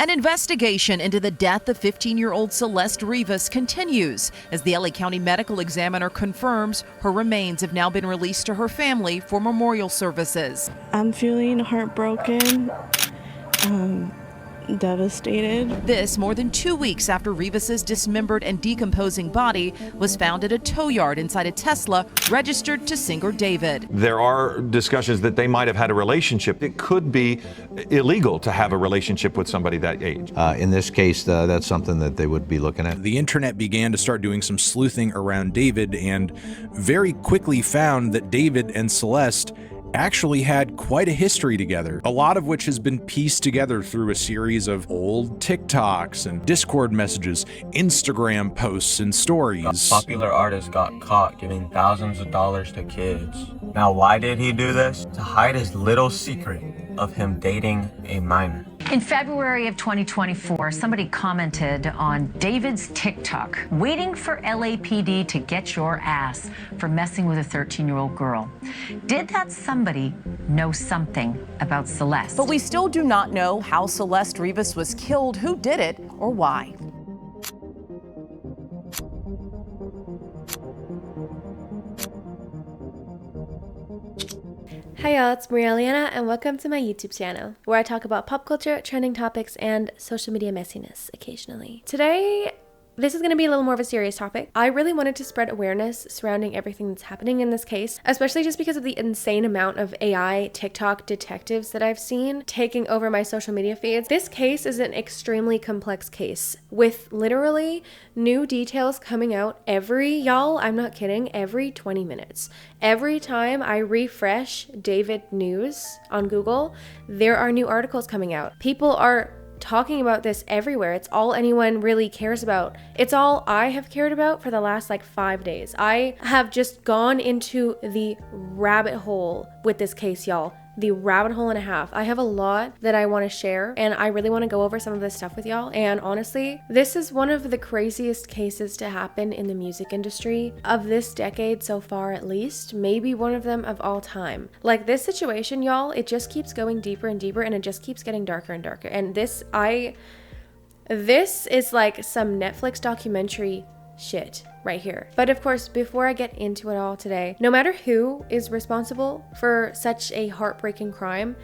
An investigation into the death of 15-year-old Celeste Rivas continues as the LA County Medical Examiner confirms her remains have now been released to her family for memorial services. I'm feeling heartbroken, devastated. This more than 2 weeks after Rivas's dismembered and decomposing body was found at a tow yard inside a Tesla registered to singer David. There are discussions that they might have had a relationship. It could be illegal to have a relationship with somebody that age. In this case, that's something that they would be looking at. The internet began to start doing some sleuthing around David and very quickly found that David and Celeste actually had quite a history together, a lot of which has been pieced together through a series of old TikToks and Discord messages, Instagram posts, and stories. A popular artist got caught giving thousands of dollars to kids. Now, why did he do this? To hide his little secret of him dating a minor. In February of 2024, somebody commented on David's TikTok, waiting for LAPD to get your ass for messing with a 13-year-old girl. Did that somebody know something about Celeste? But we still do not know how Celeste Rivas was killed, who did it, or why. Hi y'all, it's Maria Liana and welcome to my YouTube channel, where I talk about pop culture, trending topics, and social media messiness occasionally. Today, this is going to be a little more of a serious topic. I really wanted to spread awareness surrounding everything that's happening in this case, especially just because of the insane amount of AI TikTok detectives that I've seen taking over my social media feeds. This case is an extremely complex case with literally new details coming out y'all, I'm not kidding, every 20 minutes. Every time I refresh David News on Google, there are new articles coming out. People are talking about this everywhere. It's all anyone really cares about. It's all I have cared about for the last 5 days. I have just gone into the rabbit hole with this case, y'all. The rabbit hole and a half. I have a lot that I want to share, and I really want to go over some of this stuff with y'all. And honestly, this is one of the craziest cases to happen in the music industry of this decade so far, at least. Maybe one of them of all time. Like this situation, y'all, it just keeps going deeper and deeper, and it just keeps getting darker and darker. And this is like some Netflix documentary shit right here. But of course, before I get into it all today, no matter who is responsible for such a heartbreaking crime,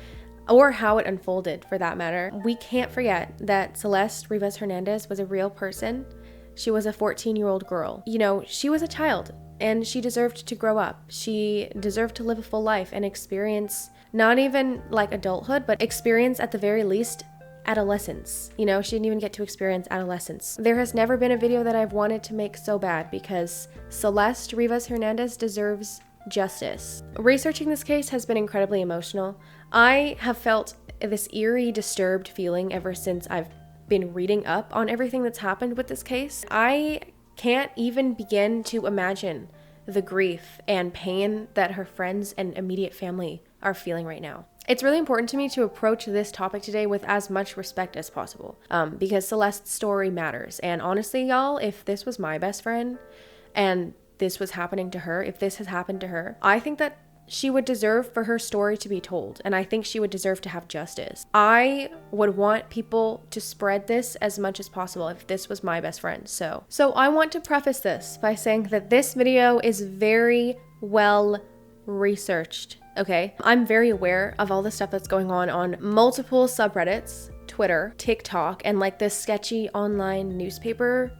or how it unfolded for that matter, we can't forget that Celeste Rivas Hernandez was a real person. She was a 14-year-old girl. You know, she was a child and she deserved to grow up. She deserved to live a full life and experience not even adulthood, but experience at the very least adolescence. You know, she didn't even get to experience adolescence. There has never been a video that I've wanted to make so bad because Celeste Rivas Hernandez deserves justice. Researching this case has been incredibly emotional. I have felt this eerie, disturbed feeling ever since I've been reading up on everything that's happened with this case. I can't even begin to imagine the grief and pain that her friends and immediate family are feeling right now. It's really important to me to approach this topic today with as much respect as possible, because Celeste's story matters. And honestly, y'all, if this was my best friend and this was happening to her, if this has happened to her, I think that she would deserve for her story to be told. And I think she would deserve to have justice. I would want people to spread this as much as possible if this was my best friend. So I want to preface this by saying that this video is very well researched. Okay, I'm very aware of all the stuff that's going on multiple subreddits, Twitter, TikTok, and this sketchy online newspaper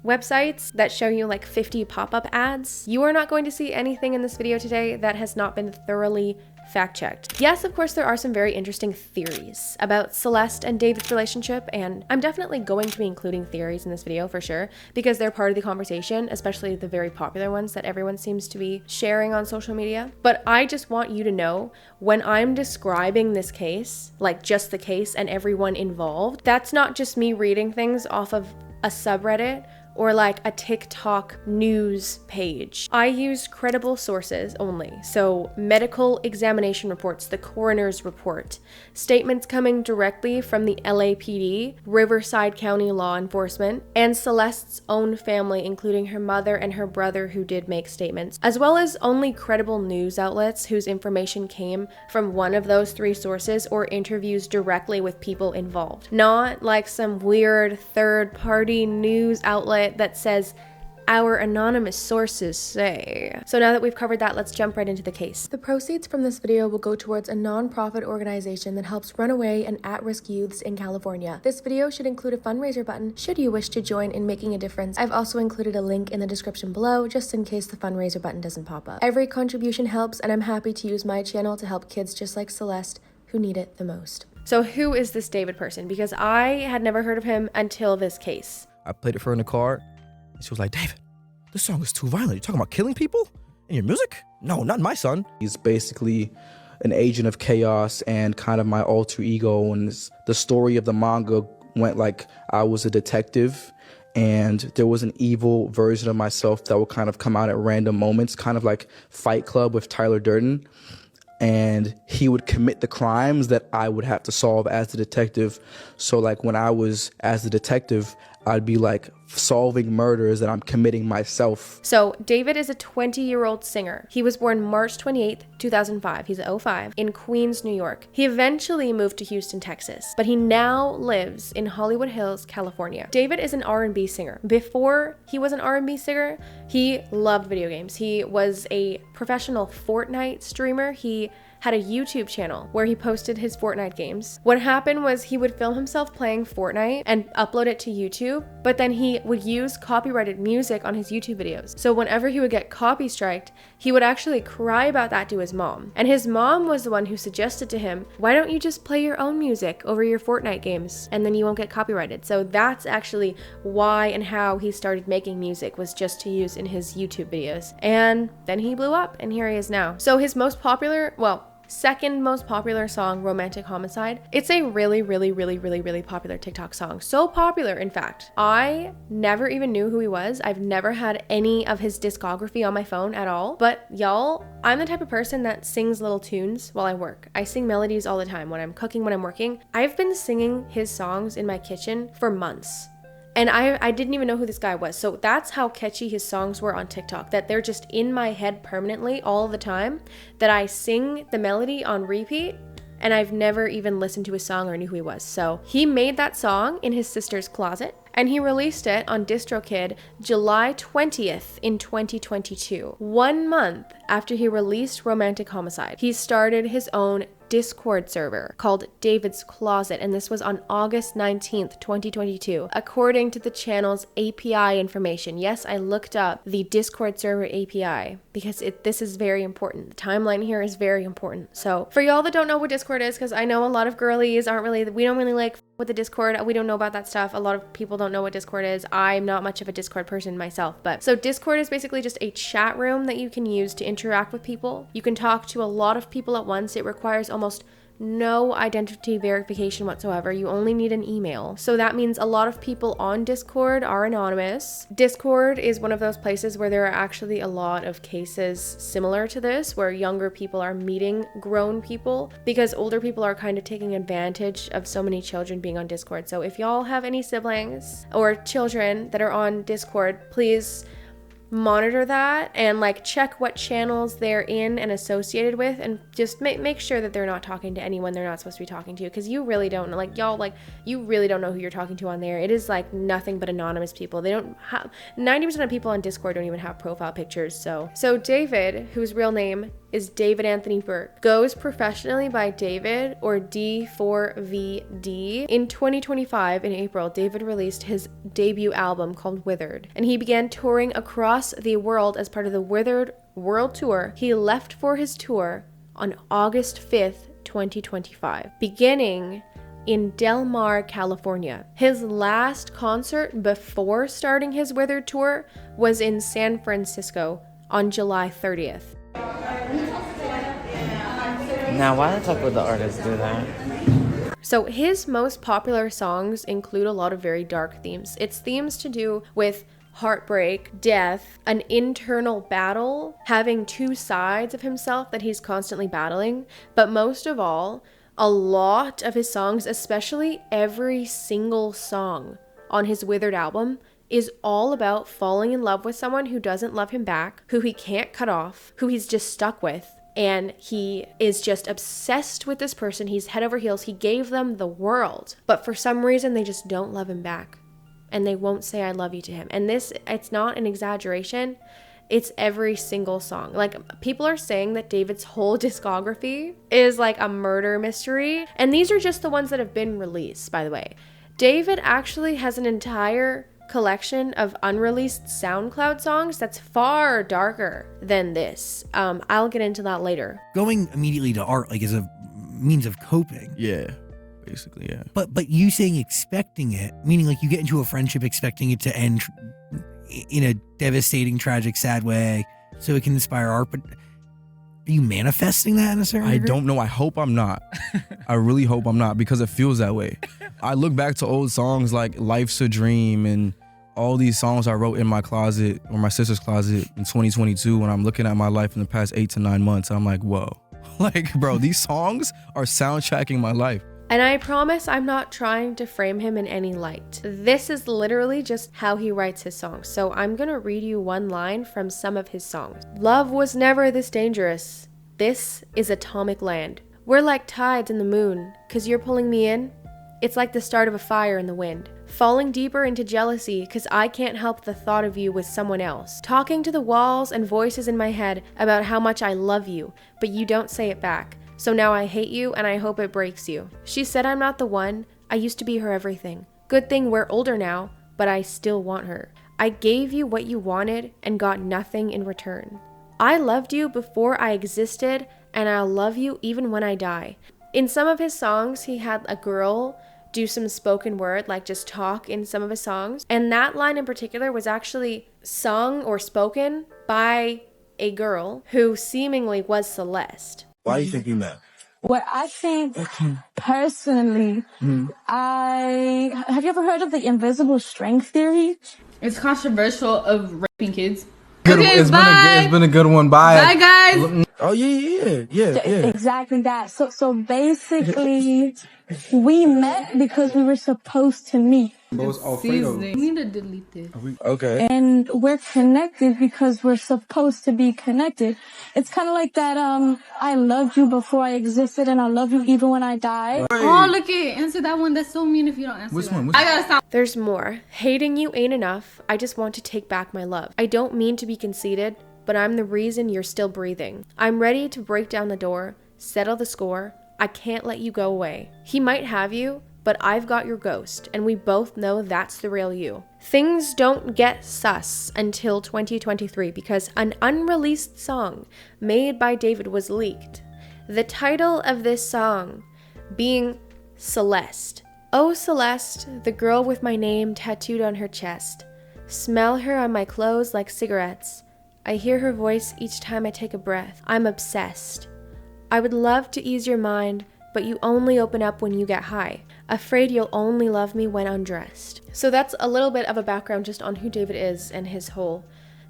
websites that show you 50 pop-up ads. You are not going to see anything in this video today that has not been thoroughly fact-checked. Yes, of course, there are some very interesting theories about Celeste and David's relationship, and I'm definitely going to be including theories in this video for sure, because they're part of the conversation, especially the very popular ones that everyone seems to be sharing on social media. But I just want you to know, when I'm describing this case, just the case and everyone involved, that's not just me reading things off of a subreddit or like a TikTok news page. I use credible sources only. So medical examination reports, the coroner's report, statements coming directly from the LAPD, Riverside County law enforcement, and Celeste's own family, including her mother and her brother who did make statements, as well as only credible news outlets whose information came from one of those three sources or interviews directly with people involved. Not like some weird third-party news outlet that says, our anonymous sources say. So now that we've covered that, let's jump right into the case. The proceeds from this video will go towards a non-profit organization that helps runaway and at-risk youths in California. This video should include a fundraiser button should you wish to join in making a difference. I've also included a link in the description below just in case the fundraiser button doesn't pop up. Every contribution helps, and I'm happy to use my channel to help kids just like Celeste who need it the most. So who is this David person? Because I had never heard of him until this case. I played it for her in the car, and she was like, David, this song is too violent. You're talking about killing people in your music? No, not my son. He's basically an agent of chaos and kind of my alter ego. And the story of the manga went like I was a detective and there was an evil version of myself that would kind of come out at random moments, kind of like Fight Club with Tyler Durden. And he would commit the crimes that I would have to solve as the detective. So like when I was as the detective, I'd be like solving murders that I'm committing myself. So David is a 20-year-old singer. He was born March 28th, 2005. He's 05 in Queens, New York. He eventually moved to Houston, Texas, but he now lives in Hollywood Hills, California. David is an R&B singer. Before he was an R&B singer, he loved video games. He was a professional Fortnite streamer. He had a YouTube channel where he posted his Fortnite games. What happened was he would film himself playing Fortnite and upload it to YouTube, but then he would use copyrighted music on his YouTube videos. So whenever he would get copy striked, he would actually cry about that to his mom. And his mom was the one who suggested to him, why don't you just play your own music over your Fortnite games and then you won't get copyrighted. So that's actually why and how he started making music, was just to use in his YouTube videos. And then he blew up and here he is now. So his most popular, second most popular song, Romantic Homicide. It's a really popular TikTok song. So popular, in fact, I never even knew who he was. I've never had any of his discography on my phone at all. But y'all, I'm the type of person that sings little tunes while I work. I sing melodies all the time when I'm cooking, when I'm working. I've been singing his songs in my kitchen for months. And I didn't even know who this guy was. So that's how catchy his songs were on TikTok, that they're just in my head permanently all the time, that I sing the melody on repeat, and I've never even listened to his song or knew who he was. So he made that song in his sister's closet, and he released it on DistroKid July 20th in 2022. 1 month after he released Romantic Homicide, he started his own Discord server called David's Closet, and this was on August 19th, 2022, according to the channel's API information. Yes, I looked up the Discord server API because this is very important. The timeline here is very important. So for y'all that don't know what Discord is, because I know a lot of girlies we don't really like with the Discord. We don't know about that stuff. A lot of people don't know what Discord is. I'm not much of a Discord person myself, but so Discord is basically just a chat room that you can use to interact with people. You can talk to a lot of people at once. It requires almost no identity verification whatsoever. You only need an email. So that means a lot of people on Discord are anonymous. Discord is one of those places where there are actually a lot of cases similar to this, where younger people are meeting grown people because older people are kind of taking advantage of so many children being on Discord. So if y'all have any siblings or children that are on Discord, please monitor that and check what channels they're in and associated with, and just make sure that they're not talking to anyone they're not supposed to be talking to, because you really don't know, you really don't know who you're talking to on there. It is nothing but anonymous people. They don't have 90% of people on Discord don't even have profile pictures. So David, whose real name is David Anthony Burke, goes professionally by David or D4vd. In 2025, in April, David released his debut album called Withered, and he began touring across the world as part of the Withered World Tour. He left for his tour on August 5th, 2025, beginning in Del Mar, California. His last concert before starting his Withered tour was in San Francisco on July 30th. Now, why the fuck would the artist do that? So his most popular songs include a lot of very dark themes. It's themes to do with heartbreak, death, an internal battle, having two sides of himself that he's constantly battling. But most of all, a lot of his songs, especially every single song on his Withered album, is all about falling in love with someone who doesn't love him back, who he can't cut off, who he's just stuck with. And he is just obsessed with this person. He's head over heels. He gave them the world. But for some reason, they just don't love him back. And they won't say I love you to him. And this, it's not an exaggeration. It's every single song. Like, people are saying that David's whole discography is like a murder mystery. And these are just the ones that have been released, by the way. David actually has an entire collection of unreleased SoundCloud songs that's far darker than this. I'll get into that later. Going immediately to art, like, is a means of coping. Yeah, basically, yeah. But you saying expecting it, meaning like you get into a friendship expecting it to end in a devastating, tragic, sad way, so it can inspire art. But are you manifesting that in a certain I degree? don't know. I hope I'm not. I really hope I'm not, because it feels that way. I look back to old songs like Life's a Dream and all these songs I wrote in my closet or my sister's closet in 2022 when I'm looking at my life in the past 8 to 9 months. I'm like, whoa. Like, bro, these songs are soundtracking my life. And I promise I'm not trying to frame him in any light. This is literally just how he writes his songs. So I'm gonna read you one line from some of his songs. Love was never this dangerous. This is atomic land. We're like tides in the moon, 'cause you're pulling me in. It's like the start of a fire in the wind. Falling deeper into jealousy, 'cause I can't help the thought of you with someone else. Talking to the walls and voices in my head about how much I love you, but you don't say it back. So now I hate you and I hope it breaks you. She said I'm not the one. I used to be her everything. Good thing we're older now, but I still want her. I gave you what you wanted and got nothing in return. I loved you before I existed, and I'll love you even when I die. In some of his songs, he had a girl do some spoken word, like just talk in some of his songs. And that line in particular was actually sung or spoken by a girl who seemingly was Celeste. Why do you think you met? Well, I think personally, have you ever heard of the invisible strength theory? It's controversial of raping kids. Good, okay, it's bye. It's been a good one. Bye. Bye, guys. Oh yeah. Exactly that. So basically, we met because we were supposed to meet. We need to delete this. Okay. And we're connected because we're supposed to be connected. It's kind of like that, I loved you before I existed and I love you even when I die. Oh, look it. Answer that one. That's so mean if you don't answer Which that. one? I gotta stop. There's more. Hating you ain't enough. I just want to take back my love. I don't mean to be conceited, but I'm the reason you're still breathing. I'm ready to break down the door, settle the score. I can't let you go away. He might have you, but I've got your ghost, and we both know that's the real you. Things don't get sus until 2023 because an unreleased song made by David was leaked. The title of this song being Celeste. Oh Celeste, the girl with my name tattooed on her chest. Smell her on my clothes like cigarettes. I hear her voice each time I take a breath. I'm obsessed. I would love to ease your mind, but you only open up when you get high. Afraid you'll only love me when undressed. So that's a little bit of a background just on who David is and his whole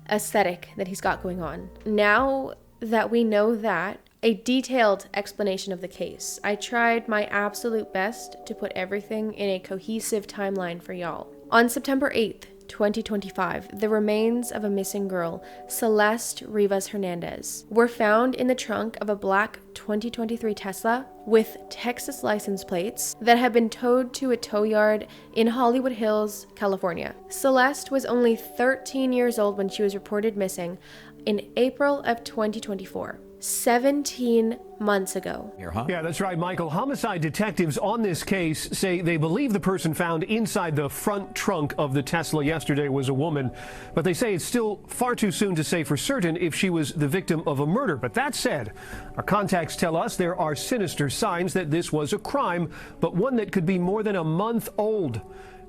aesthetic that he's got going on. Now that we know that, a detailed explanation of the case. I tried my absolute best to put everything in a cohesive timeline for y'all. On September 8th, 2025, the remains of a missing girl, Celeste Rivas Hernandez, were found in the trunk of a black 2023 Tesla with Texas license plates that had been towed to a tow yard in Hollywood Hills, California. Celeste was only 13 years old when she was reported missing in April of 2024. 17 months ago. Yeah, that's right, Michael. Homicide detectives on this case say they believe the person found inside the front trunk of the Tesla yesterday was a woman, but they say it's still far too soon to say for certain if she was the victim of a murder. But that said, our contacts tell us there are sinister signs that this was a crime, but one that could be more than a month old.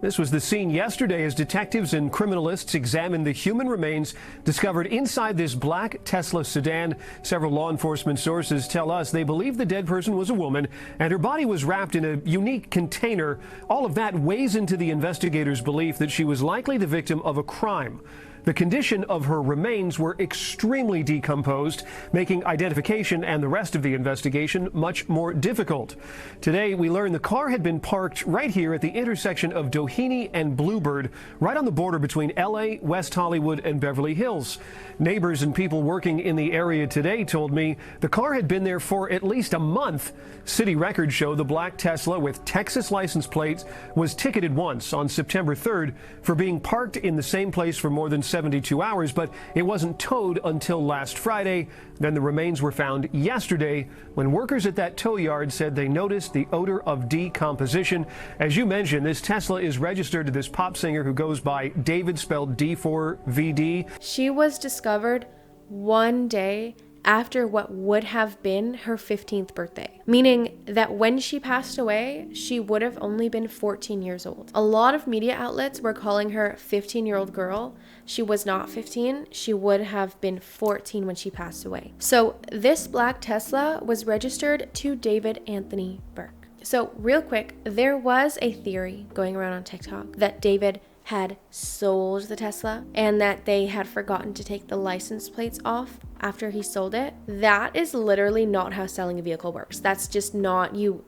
This was the scene yesterday as detectives and criminalists examined the human remains discovered inside this black Tesla sedan. Several law enforcement sources tell us they believe the dead person was a woman and her body was wrapped in a unique container. All of that weighs into the investigators' belief that she was likely the victim of a crime. The condition of her remains were extremely decomposed, making identification and the rest of the investigation much more difficult. Today, we learned the car had been parked right here at the intersection of Doheny and Bluebird, right on the border between LA, West Hollywood, and Beverly Hills. Neighbors and people working in the area today told me the car had been there for at least a month. City records show the black Tesla with Texas license plates was ticketed once on September 3rd for being parked in the same place for more than 72 hours, but it wasn't towed until last Friday. Then the remains were found yesterday when workers at that tow yard said they noticed the odor of decomposition. As you mentioned, this Tesla is registered to this pop singer who goes by David, spelled D4vd. She was discovered one day after what would have been her 15th birthday, meaning that when she passed away, she would have only been 14 years old. A lot of media outlets were calling her 15-year-old girl. She was not 15. She would have been 14 when she passed away. So this black Tesla was registered to David Anthony Burke. So real quick, there was a theory going around on TikTok that David had sold the Tesla and that they had forgotten to take the license plates off after he sold it. That is literally not how selling a vehicle works. That's just not, you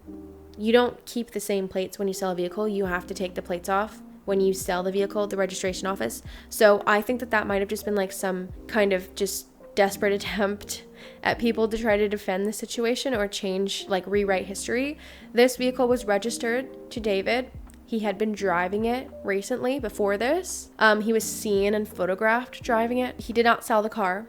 don't keep the same plates when you sell a vehicle. You have to take the plates off when you sell the vehicle at the registration office. So I think that that might have just been like some kind of just desperate attempt at people to try to defend the situation or change, like rewrite history. This vehicle was registered to David. He had been driving it recently before this. He was seen and photographed driving it. He did not sell the car,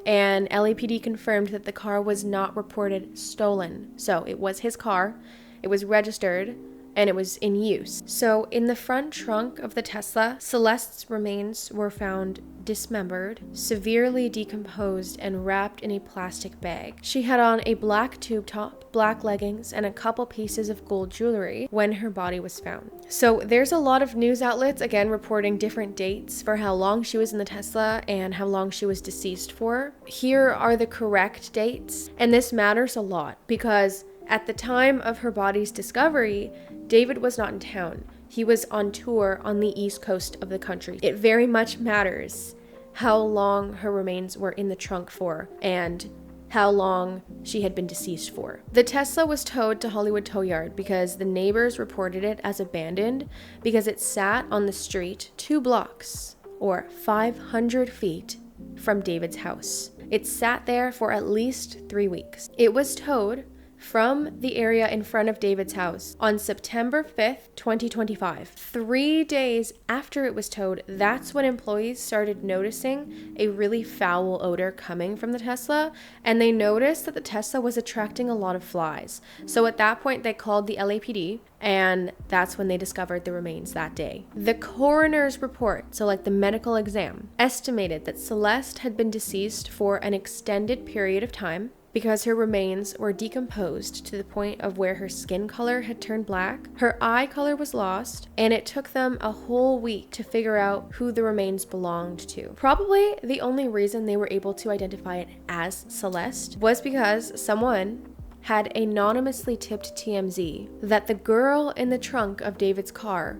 and LAPD confirmed that the car was not reported stolen. So it was his car, it was registered, and it was in use. So in the front trunk of the Tesla, Celeste's remains were found dismembered, severely decomposed, and wrapped in a plastic bag. She had on a black tube top, black leggings, and a couple pieces of gold jewelry when her body was found. So there's a lot of news outlets, again, reporting different dates for how long she was in the Tesla and how long she was deceased for. Here are the correct dates, and this matters a lot because at the time of her body's discovery, David was not in town. He was on tour on the east coast of the country. It very much matters how long her remains were in the trunk for and how long she had been deceased for. The Tesla was towed to Hollywood Tow Yard because the neighbors reported it as abandoned because it sat on the street 2 blocks or 500 feet from David's house. It sat there for at least 3 weeks. It was towed from the area in front of David's house on September 5th, 2025. 3 days after it was towed, that's when employees started noticing a really foul odor coming from the Tesla, and they noticed that the Tesla was attracting a lot of flies. So at that point, they called the LAPD, and that's when they discovered the remains that day. The coroner's report, so like the medical exam, estimated that Celeste had been deceased for an extended period of time because her remains were decomposed to the point of where her skin color had turned black, her eye color was lost, and it took them a whole week to figure out who the remains belonged to. Probably the only reason they were able to identify it as Celeste was because someone had anonymously tipped TMZ that the girl in the trunk of David's car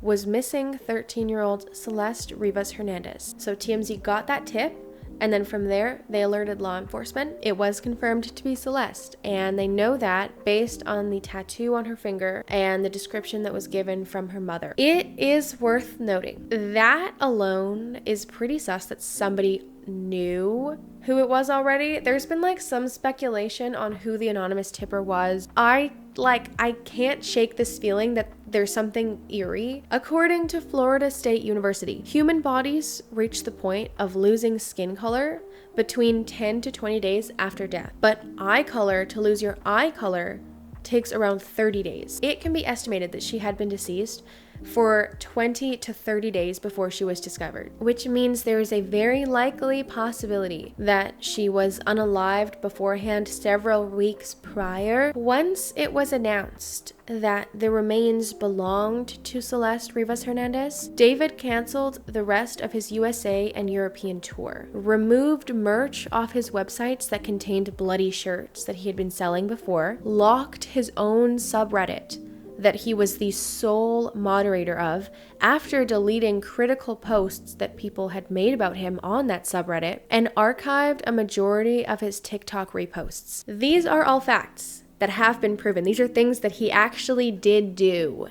was missing 13-year-old Celeste Rivas Hernandez. So TMZ got that tip, and then from there, they alerted law enforcement. It was confirmed to be Celeste, and they know that based on the tattoo on her finger and the description that was given from her mother. It is worth noting that alone is pretty sus that somebody knew who it was already. There's been like some speculation on who the anonymous tipper was. I can't shake this feeling that there's something eerie. According to Florida State University, human bodies reach the point of losing skin color between 10 to 20 days after death. But eye color, to lose your eye color, takes around 30 days. It can be estimated that she had been deceased for 20 to 30 days before she was discovered, which means there is a very likely possibility that she was unalived beforehand several weeks prior. Once it was announced that the remains belonged to Celeste Rivas Hernandez, David canceled the rest of his USA and European tour, removed merch off his websites that contained bloody shirts that he had been selling before, locked his own subreddit that he was the sole moderator of after deleting critical posts that people had made about him on that subreddit, and archived a majority of his TikTok reposts. These are all facts that have been proven. These are things that he actually did do.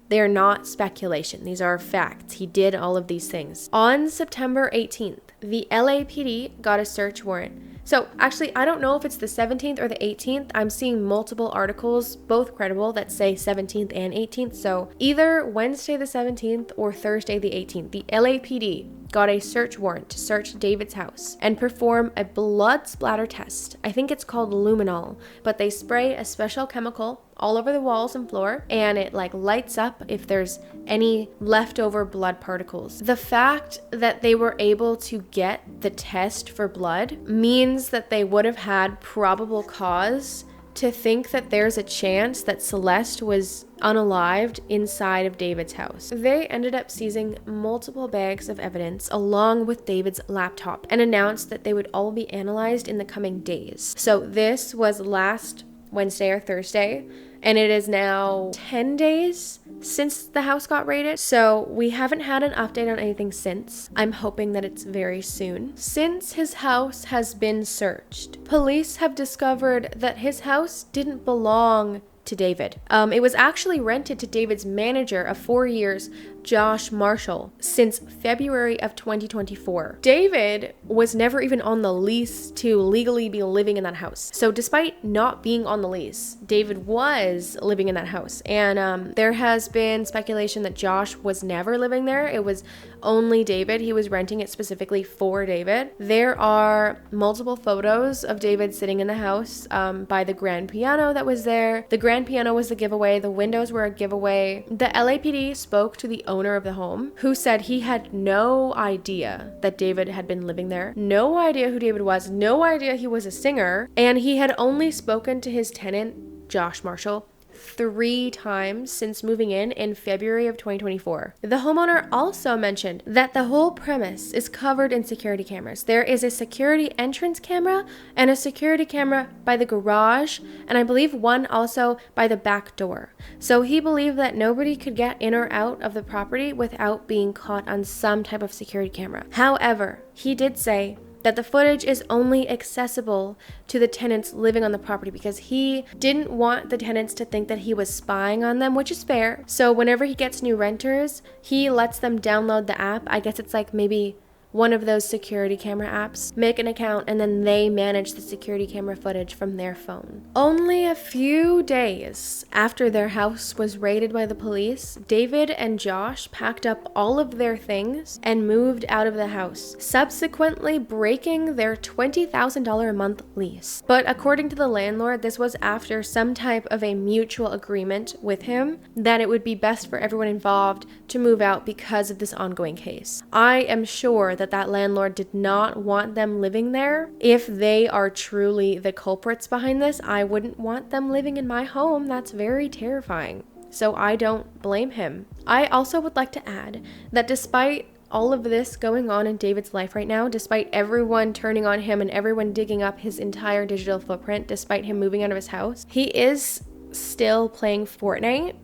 They are not speculation. These are facts. He did all of these things. On September 18th, the LAPD got a search warrant. So actually, I don't know if it's the 17th or the 18th. I'm seeing multiple articles, both credible, that say 17th and 18th. So either Wednesday the 17th or Thursday the 18th, the LAPD got a search warrant to search David's house and perform a blood splatter test. I think it's called luminol, but they spray a special chemical all over the walls and floor, and it like lights up if there's any leftover blood particles. The fact that they were able to get the test for blood means that they would have had probable cause to think that there's a chance that Celeste was unalived inside of David's house. They ended up seizing multiple bags of evidence along with David's laptop and announced that they would all be analyzed in the coming days. So this was last Wednesday or Thursday, and it is now 10 days since the house got raided. So we haven't had an update on anything since. I'm hoping that it's very soon. Since his house has been searched, police have discovered that his house didn't belong to David. It was actually rented to David's manager of 4 years, Josh Marshall, since February of 2024. David was never even on the lease to legally be living in that house. So despite not being on the lease, David was living in that house. And there has been speculation that Josh was never living there. It was only David. He was renting it specifically for David. There are multiple photos of David sitting in the house by the grand piano that was there. The grand piano was the giveaway. The windows were a giveaway. The LAPD spoke to the owner of the home, who said he had no idea that David had been living there, no idea who David was, no idea he was a singer, and he had only spoken to his tenant, Josh Marshall, 3 times since moving in February of 2024. The homeowner also mentioned that the whole premise is covered in security cameras. There is a security entrance camera and a security camera by the garage, and I believe one also by the back door. So he believed that nobody could get in or out of the property without being caught on some type of security camera. However, he did say that the footage is only accessible to the tenants living on the property because he didn't want the tenants to think that he was spying on them, which is fair. So whenever he gets new renters, he lets them download the app. I guess it's like maybe one of those security camera apps, make an account, and then they manage the security camera footage from their phone. Only a few days after their house was raided by the police, David and Josh packed up all of their things and moved out of the house, subsequently breaking their $20,000 a month lease. But according to the landlord, this was after some type of a mutual agreement with him that it would be best for everyone involved to move out because of this ongoing case. I am sure that landlord did not want them living there. If they are truly the culprits behind this, I wouldn't want them living in my home. That's very terrifying. So I don't blame him. I also would like to add that despite all of this going on in David's life right now, despite everyone turning on him and everyone digging up his entire digital footprint, despite him moving out of his house, he is still playing Fortnite,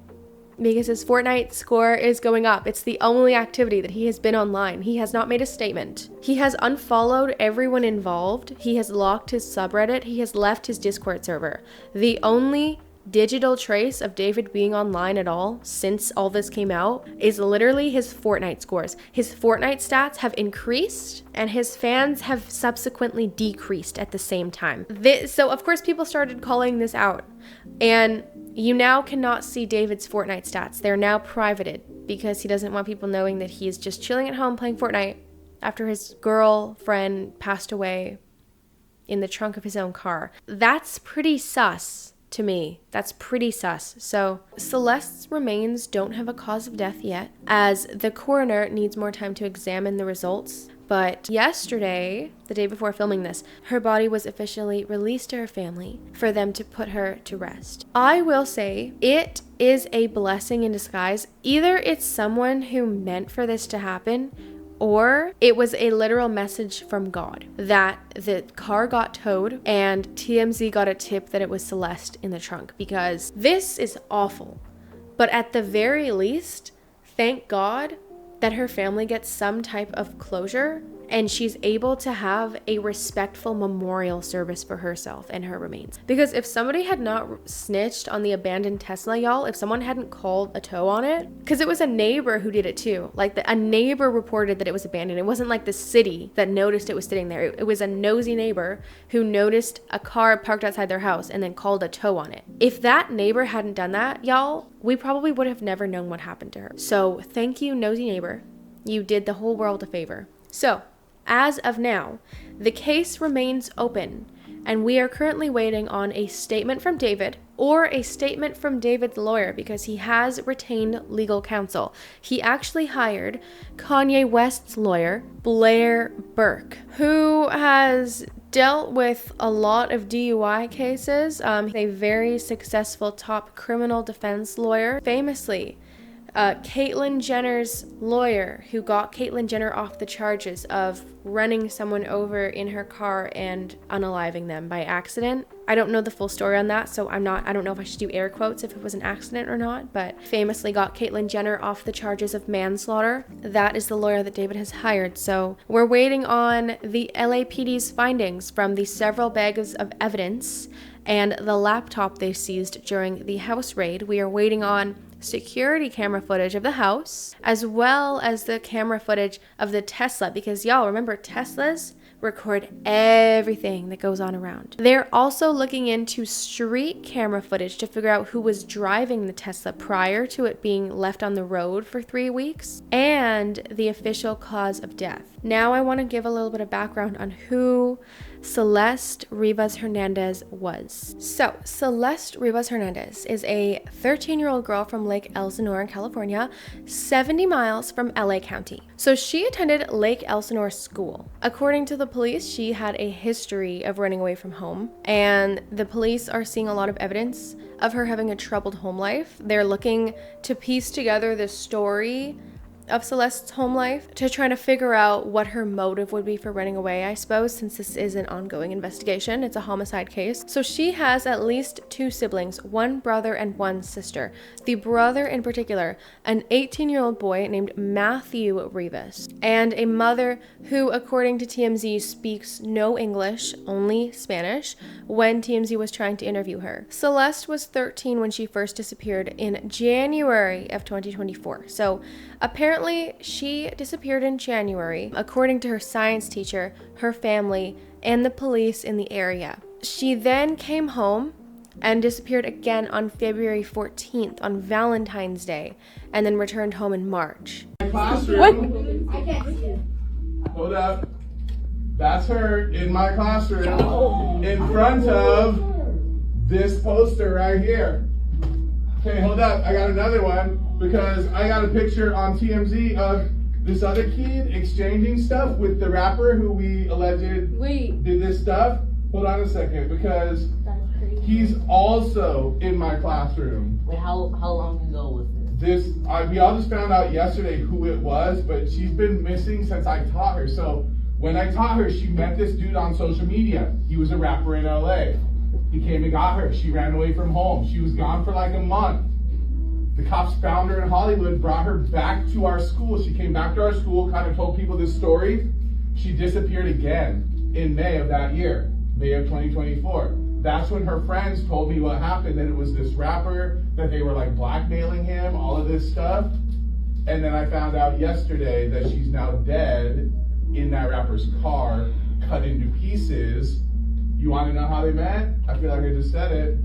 because his Fortnite score is going up. It's the only activity that he has been online. He has not made a statement. He has unfollowed everyone involved. He has locked his subreddit. He has left his Discord server. The only digital trace of David being online at all since all this came out is literally his Fortnite scores. His Fortnite stats have increased and his fans have subsequently decreased at the same time. So of course people started calling this out, and you now cannot see David's Fortnite stats. They're now privated because he doesn't want people knowing that he is just chilling at home playing Fortnite after his girlfriend passed away in the trunk of his own car. That's pretty sus. to me. That's pretty sus. So Celeste's remains don't have a cause of death yet, as the coroner needs more time to examine the results. But yesterday, the day before filming this, her body was officially released to her family for them to put her to rest. I will say it is a blessing in disguise. Either it's someone who meant for this to happen, or it was a literal message from God that the car got towed and TMZ got a tip that it was Celeste in the trunk, because this is awful. But at the very least, thank God that her family gets some type of closure and she's able to have a respectful memorial service for herself and her remains. Because if somebody had not snitched on the abandoned Tesla, y'all, if someone hadn't called a tow on it, because it was a neighbor who did it too. Like a neighbor reported that it was abandoned. It wasn't like the city that noticed it was sitting there. It was a nosy neighbor who noticed a car parked outside their house and then called a tow on it. If that neighbor hadn't done that, y'all, we probably would have never known what happened to her. So thank you, nosy neighbor. You did the whole world a favor. So, as of now, the case remains open, and we are currently waiting on a statement from David or a statement from David's lawyer, because he has retained legal counsel. He actually hired Kanye West's lawyer, Blair Burke, who has dealt with a lot of DUI cases. A very successful top criminal defense lawyer. Famously, Caitlyn Jenner's lawyer, who got Caitlyn Jenner off the charges of running someone over in her car and unaliving them by accident. I don't know the full story on that, so I don't know if I should do air quotes if it was an accident or not, but famously got Caitlyn Jenner off the charges of manslaughter. That is the lawyer that David has hired. So we're waiting on the LAPD's findings from the several bags of evidence and the laptop they seized during the house raid. We are waiting on security camera footage of the house, as well as the camera footage of the Tesla, because y'all remember Teslas record everything that goes on around. They're also looking into street camera footage to figure out who was driving the Tesla prior to it being left on the road for 3 weeks, and the official cause of death. Now I want to give a little bit of background on who Celeste Rivas Hernandez was. So, Celeste Rivas Hernandez is a 13-year-old girl from Lake Elsinore in California, 70 miles from LA County. So she attended Lake Elsinore School. According to the police, she had a history of running away from home, and the police are seeing a lot of evidence of her having a troubled home life. They're looking to piece together the story of Celeste's home life to try to figure out what her motive would be for running away, I suppose, since this is an ongoing investigation. It's a homicide case. So she has at least 2 siblings, 1 brother and 1 sister. The brother in particular, an 18-year-old boy named Matthew Rivas, and a mother who, according to TMZ, speaks no English, only Spanish, when TMZ was trying to interview her. Celeste was 13 when she first disappeared in January of 2024. So apparently she disappeared in January, according to her science teacher, her family, and the police in the area. She then came home and disappeared again on February 14th, on Valentine's Day, and then returned home in March. Classroom. I can't see it. Hold up. That's her in my classroom, in front of this poster right here. Okay, hold up. I got another one, because I got a picture on TMZ of this other kid exchanging stuff with the rapper who we alleged did this stuff. Hold on a second, because he's also in my classroom. Wait, how long ago was this? We all just found out yesterday who it was, but she's been missing since I taught her. So when I taught her, she met this dude on social media. He was a rapper in LA. He came and got her. She ran away from home. She was gone for like a month. The cops found her in Hollywood, brought her back to our school. She came back to our school, kind of told people this story. She disappeared again in May of that year, May of 2024. That's when her friends told me what happened, that it was this rapper, that they were like blackmailing him, all of this stuff. And then I found out yesterday that she's now dead in that rapper's car, cut into pieces. You want to know how they met? I feel like I just said it.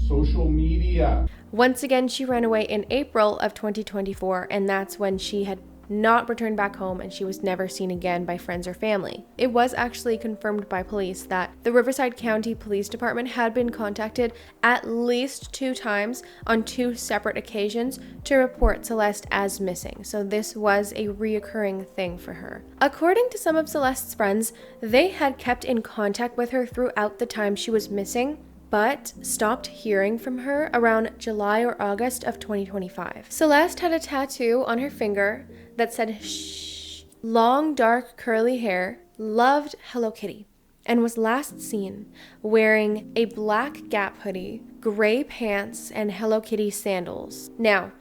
Social media. Once again, she ran away in April of 2024, and that's when she had not returned back home, and she was never seen again by friends or family. It was actually confirmed by police that the Riverside County Police Department had been contacted at least 2 times on 2 separate occasions to report Celeste as missing. So this was a reoccurring thing for her. According to some of Celeste's friends, they had kept in contact with her throughout the time she was missing, but stopped hearing from her around July or August of 2025. Celeste had a tattoo on her finger that said shh, long dark curly hair, loved Hello Kitty, and was last seen wearing a black Gap hoodie, gray pants, and Hello Kitty sandals. Now,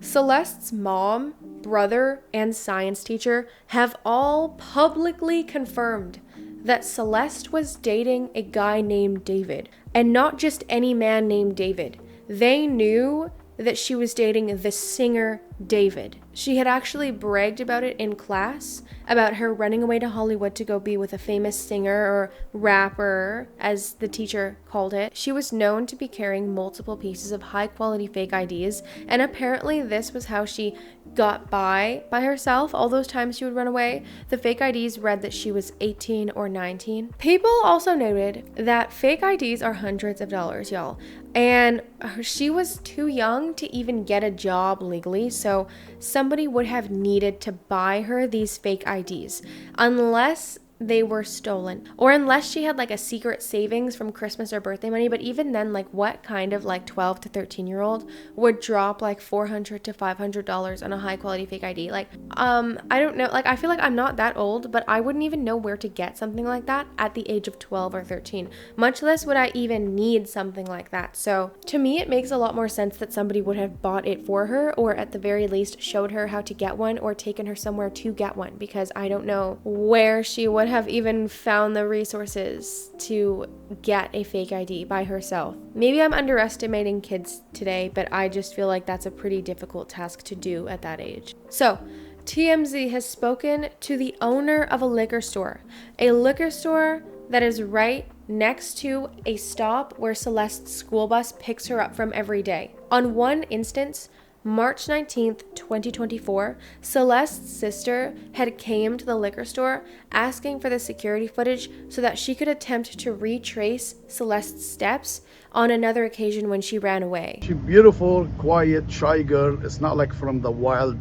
Celeste's mom, brother, and science teacher have all publicly confirmed that Celeste was dating a guy named David, and not just any man named David. They knew that she was dating the singer David. She had actually bragged about it in class, about her running away to Hollywood to go be with a famous singer or rapper, as the teacher called it. She was known to be carrying multiple pieces of high-quality fake IDs, and apparently this was how she got by herself all those times she would run away. The fake IDs read that she was 18 or 19. People also noted that fake IDs are hundreds of dollars, y'all, and she was too young to even get a job legally, so somebody would have needed to buy her these fake IDs, unless they were stolen, or unless she had like a secret savings from Christmas or birthday money. But even then, like, what kind of like 12 to 13-year-old would drop like $400 to $500 on a high quality fake ID? Like, I don't know. Like, I feel like I'm not that old, but I wouldn't even know where to get something like that at the age of 12 or 13, much less would I even need something like that. So to me, it makes a lot more sense that somebody would have bought it for her, or at the very least showed her how to get one, or taken her somewhere to get one, because I don't know where she would have even found the resources to get a fake ID by herself. Maybe I'm underestimating kids today, but I just feel like that's a pretty difficult task to do at that age. So, TMZ has spoken to the owner of a liquor store that is right next to a stop where Celeste's school bus picks her up from every day. On one instance, March 19th, 2024, Celeste's sister had came to the liquor store asking for the security footage so that she could attempt to retrace Celeste's steps on another occasion when she ran away. She's beautiful, quiet, shy girl. It's not like from the wild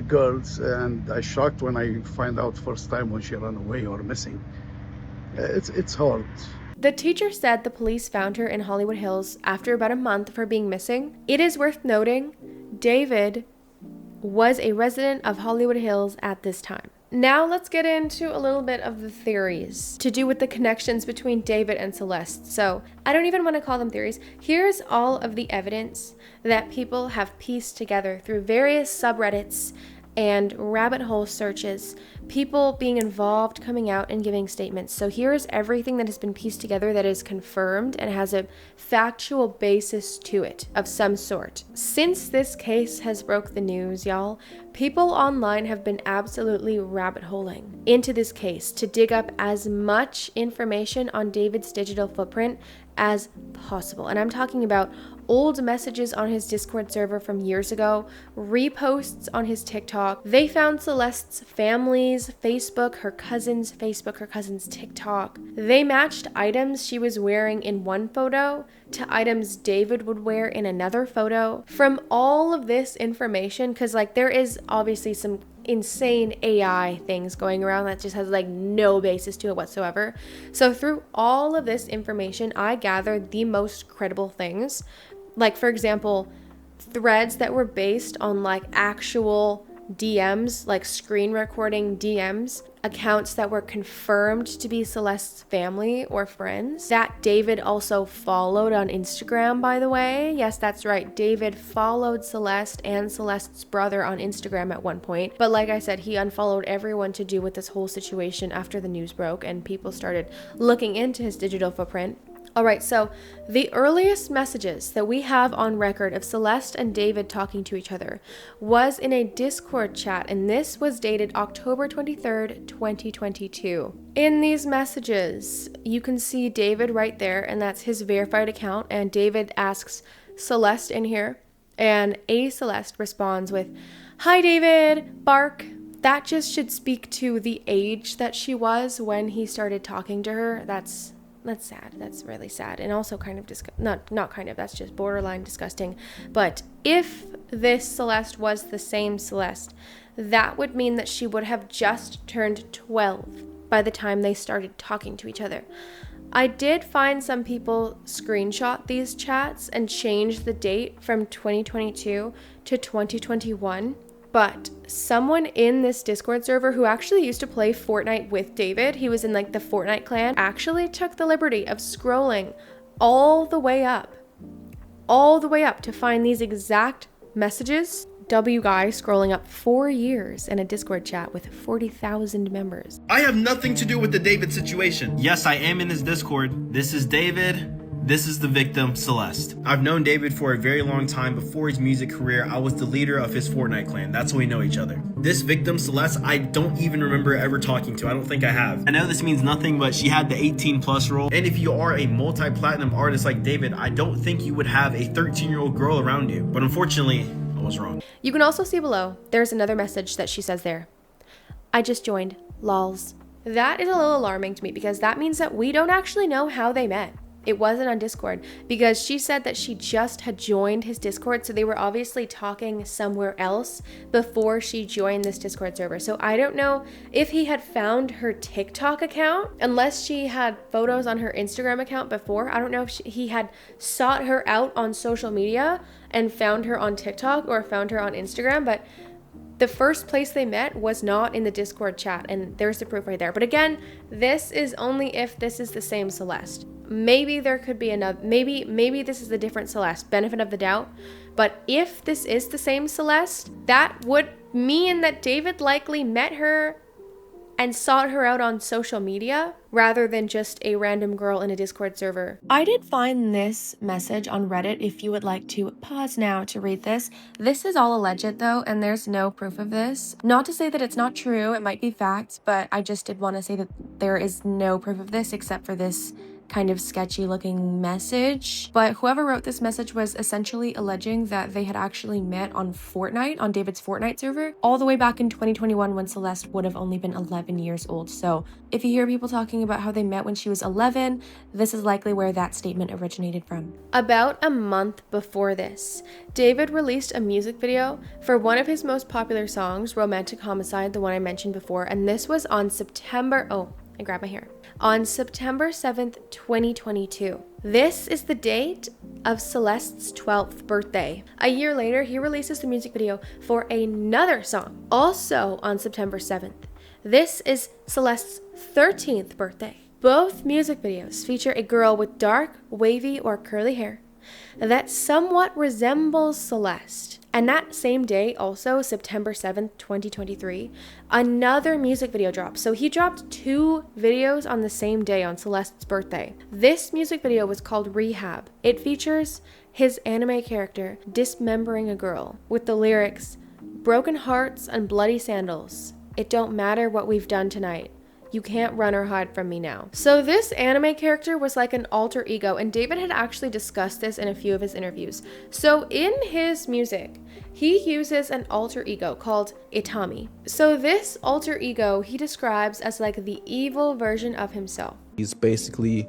girls, and I shocked when I find out first time when she ran away or missing. It's hard. The teacher said the police found her in Hollywood Hills after about a month of her being missing. It is worth noting, David was a resident of Hollywood Hills at this time. Now let's get into a little bit of the theories to do with the connections between David and Celeste. So I don't even want to call them theories. Here's all of the evidence that people have pieced together through various subreddits and rabbit hole searches, people being involved, coming out and giving statements. So here's everything that has been pieced together that is confirmed and has a factual basis to it of some sort. Since this case has broke the news, y'all, people online have been absolutely rabbit holing into this case to dig up as much information on David's digital footprint as possible. And I'm talking about old messages on his Discord server from years ago, reposts on his TikTok. They found Celeste's family's Facebook, her cousin's Facebook, her cousin's TikTok. They matched items she was wearing in one photo to items David would wear in another photo. From all of this information, because like there is obviously some insane AI things going around that just has like no basis to it whatsoever. So through all of this information, I gathered the most credible things. Like, for example, threads that were based on like actual DMs, like screen recording DMs, accounts that were confirmed to be Celeste's family or friends, that David also followed on Instagram, by the way. Yes, that's right. David followed Celeste and Celeste's brother on Instagram at one point. But like I said, he unfollowed everyone to do with this whole situation after the news broke and people started looking into his digital footprint. Alright, so the earliest messages that we have on record of Celeste and David talking to each other was in a Discord chat, and this was dated October 23rd, 2022. In these messages, you can see David right there, and that's his verified account, and David asks Celeste in here, and a Celeste responds with, Hi, David. Bark. That just should speak to the age that she was when he started talking to her. That's sad. That's really sad. And also kind of not kind of, that's just borderline disgusting. But if this Celeste was the same Celeste, that would mean that she would have just turned 12 by the time they started talking to each other. I did find some people screenshot these chats and change the date from 2022 to 2021. But someone in this Discord server who actually used to play Fortnite with David, he was in like the Fortnite clan, actually took the liberty of scrolling all the way up to find these exact messages. W guy scrolling up 4 years in a Discord chat with 40,000 members. I have nothing to do with the David situation. Yes, I am in his Discord. This is David. This is the victim, Celeste. I've known David for a very long time. Before his music career, I was the leader of his Fortnite clan. That's how we know each other. This victim, Celeste, I don't even remember ever talking to. I don't think I have. I know this means nothing, but she had the 18+ rule. And if you are a multi-platinum artist like David, I don't think you would have a 13-year-old girl around you. But unfortunately, I was wrong. You can also see below, there's another message that she says there. I just joined, lols. That is a little alarming to me because that means that we don't actually know how they met. It wasn't on Discord because she said that she just had joined his Discord. So they were obviously talking somewhere else before she joined this Discord server. So I don't know if he had found her TikTok account, unless she had photos on her Instagram account before. I don't know if he had sought her out on social media and found her on TikTok or found her on Instagram. But the first place they met was not in the Discord chat, and there's the proof right there. But again, this is only if this is the same Celeste. Maybe there could be another, maybe this is a different Celeste, benefit of the doubt. But if this is the same Celeste, that would mean that David likely met her and sought her out on social media rather than just a random girl in a Discord server. I did find this message on Reddit if you would like to pause now to read this. This is all alleged though, and there's no proof of this. Not to say that it's not true, it might be facts, but I just did want to say that there is no proof of this except for this kind of sketchy looking message. But whoever wrote this message was essentially alleging that they had actually met on Fortnite, on David's Fortnite server, all the way back in 2021 when Celeste would have only been 11 years old. So if you hear people talking about how they met when she was 11, this is likely where that statement originated from. About a month before this, David released a music video for one of his most popular songs, Romantic Homicide, the one I mentioned before, and this was on I grabbed my hair. On September 7th, 2022. This is the date of Celeste's 12th birthday. A year later, he releases the music video for another song, also on September 7th. This is Celeste's 13th birthday. Both music videos feature a girl with dark, wavy, or curly hair that somewhat resembles Celeste. And that same day, also September 7th, 2023, another music video dropped. So he dropped 2 videos on the same day on Celeste's birthday. This music video was called Rehab. It features his anime character dismembering a girl with the lyrics, "Broken hearts and bloody sandals. It don't matter what we've done tonight. You can't run or hide from me now." So this anime character was like an alter ego, and David had actually discussed this in a few of his interviews. So in his music, he uses an alter ego called Itami. So this alter ego he describes as like the evil version of himself. He's basically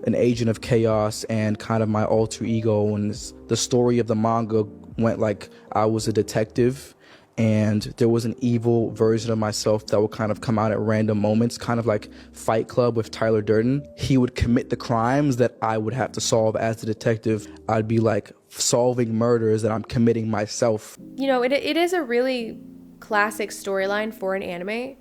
an agent of chaos and kind of my alter ego, and the story of the manga went like I was a detective and there was an evil version of myself that would kind of come out at random moments, kind of like Fight Club with Tyler Durden. He would commit the crimes that I would have to solve as the detective. I'd be like solving murders that I'm committing myself. You know, it is a really classic storyline for an anime,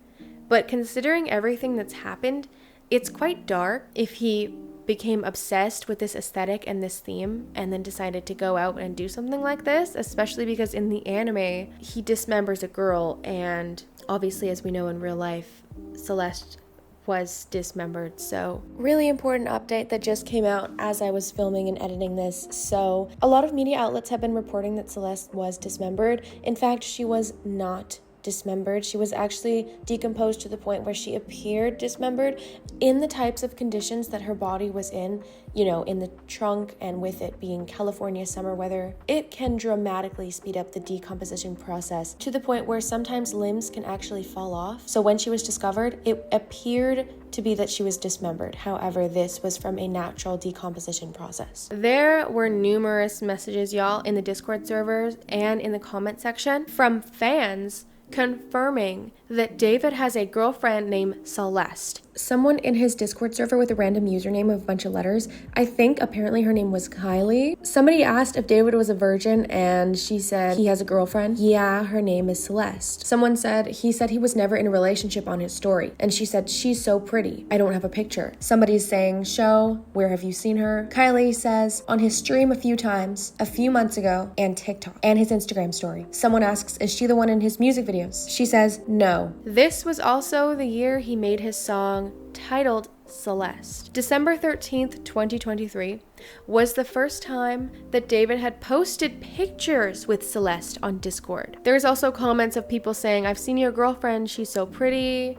but considering everything that's happened, it's quite dark. If he became obsessed with this aesthetic and this theme and then decided to go out and do something like this, especially because in the anime he dismembers a girl, and obviously, as we know in real life, Celeste was dismembered. So really important update that just came out as I was filming and editing this. So a lot of media outlets have been reporting that Celeste was dismembered. In fact, she was not dismembered. She was actually decomposed to the point where she appeared dismembered in the types of conditions that her body was in, you know, in the trunk, and with it being California summer weather, it can dramatically speed up the decomposition process to the point where sometimes limbs can actually fall off. So when she was discovered, it appeared to be that she was dismembered. However, this was from a natural decomposition process. There were numerous messages, y'all, in the Discord servers and in the comment section from fans confirming that David has a girlfriend named Celeste. Someone in his Discord server with a random username of a bunch of letters, I think apparently her name was Kylie. Somebody asked if David was a virgin and she said he has a girlfriend. Yeah, her name is Celeste. Someone said he was never in a relationship on his story, and she said she's so pretty. I don't have a picture. Somebody's saying, show, where have you seen her? Kylie says on his stream a few times, a few months ago, and TikTok, and his Instagram story. Someone asks, is she the one in his music videos? She says no. This was also the year he made his song titled Celeste. December 13th, 2023 was the first time that David had posted pictures with Celeste on Discord. There's also comments of people saying, I've seen your girlfriend, she's so pretty.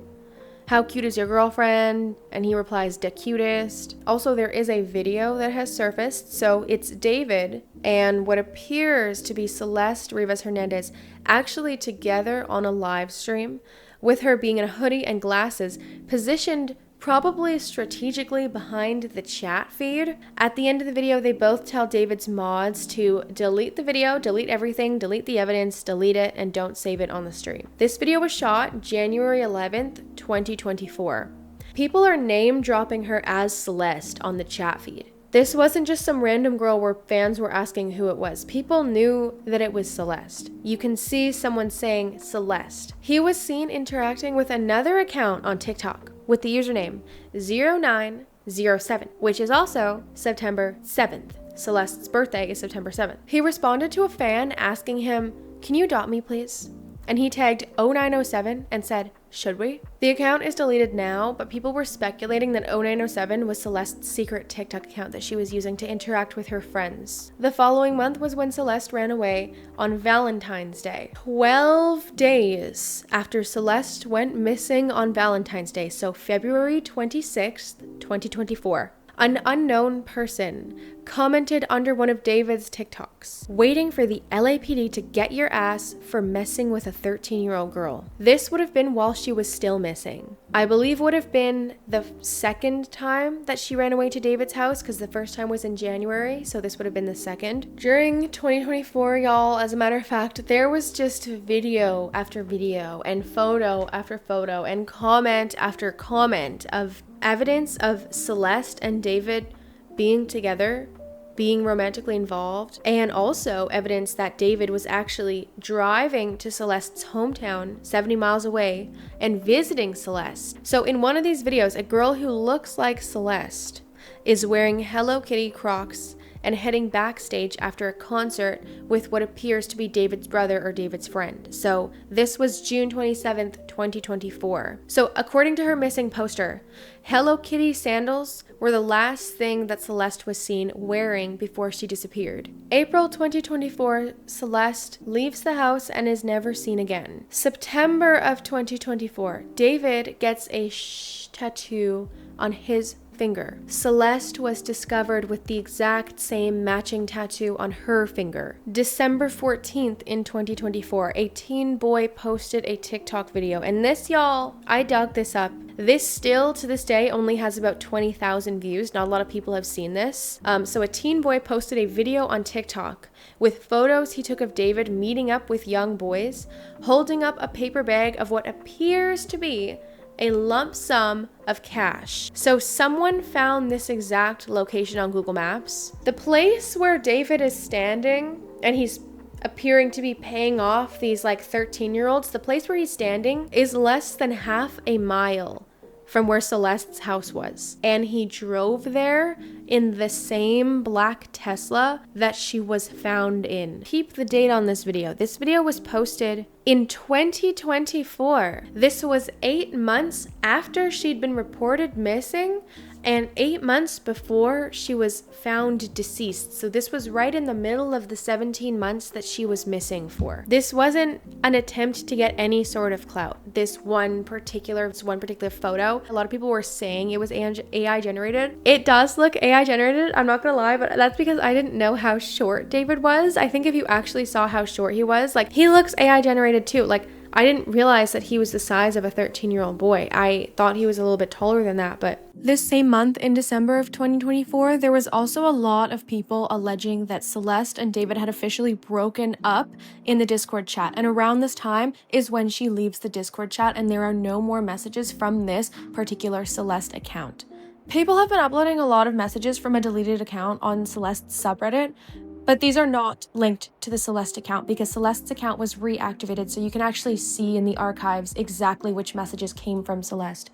How cute is your girlfriend? And he replies, the cutest. Also, there is a video that has surfaced. So it's David and what appears to be Celeste Rivas Hernandez actually together on a live stream, with her being in a hoodie and glasses, positioned probably strategically behind the chat feed. At the end of the video, they both tell David's mods to delete the video, delete everything, delete the evidence, delete it, and don't save it on the stream. This video was shot January 11th, 2024. People are name dropping her as Celeste on the chat feed. This wasn't just some random girl where fans were asking who it was. People knew that it was Celeste. You can see someone saying Celeste. He was seen interacting with another account on TikTok with the username 0907, which is also September 7th. Celeste's birthday is September 7th. He responded to a fan asking him, can you dot me please? And he tagged 0907 and said, should we? The account is deleted now, but people were speculating that 0907 was Celeste's secret TikTok account that she was using to interact with her friends. The following month was when Celeste ran away on Valentine's Day. 12 days after Celeste went missing on Valentine's Day, so February 26th, 2024. An unknown person commented under one of David's TikToks, waiting for the LAPD to get your ass for messing with a 13-year-old girl. This would have been while she was still missing. I believe would have been the second time that she ran away to David's house, because the first time was in January, so this would have been the second. During 2024, y'all, as a matter of fact, there was just video after video and photo after photo and comment after comment of evidence of Celeste and David being together, being romantically involved, and also evidence that David was actually driving to Celeste's hometown 70 miles away and visiting Celeste. So in one of these videos, a girl who looks like Celeste is wearing Hello Kitty Crocs and heading backstage after a concert with what appears to be David's brother or David's friend. So this was June 27th, 2024. So according to her missing poster, Hello Kitty sandals were the last thing that Celeste was seen wearing before she disappeared. April 2024, Celeste leaves the house and is never seen again. September of 2024, David gets a tattoo on his finger. Celeste was discovered with the exact same matching tattoo on her finger. December 14th in 2024, a teen boy posted a TikTok video, and this, y'all, I dug this up. This still to this day only has about 20,000 views. Not a lot of people have seen this. So a teen boy posted a video on TikTok with photos he took of David meeting up with young boys, holding up a paper bag of what appears to be a lump sum of cash. So someone found this exact location on Google Maps. The place where David is standing and he's appearing to be paying off these like 13-year-olds, the place where he's standing is less than half a mile from where Celeste's house was. And he drove there in the same black Tesla that she was found in. Keep the date on this video. This video was posted in 2024. This was 8 months after she'd been reported missing, and 8 months before she was found deceased. So this was right in the middle of the 17 months that she was missing for. This wasn't an attempt to get any sort of clout. This one particular photo, a lot of people were saying it was AI generated. It does look AI generated, I'm not gonna lie, but that's because I didn't know how short David was. I think if you actually saw how short he was, like, he looks AI generated too. Like, I didn't realize that he was the size of a 13-year-old boy. I thought he was a little bit taller than that, but this same month in December of 2024, there was also a lot of people alleging that Celeste and David had officially broken up in the Discord chat. And around this time is when she leaves the Discord chat and there are no more messages from this particular Celeste account. People have been uploading a lot of messages from a deleted account on Celeste's subreddit, but these are not linked to the Celeste account because Celeste's account was reactivated, so you can actually see in the archives exactly which messages came from Celeste.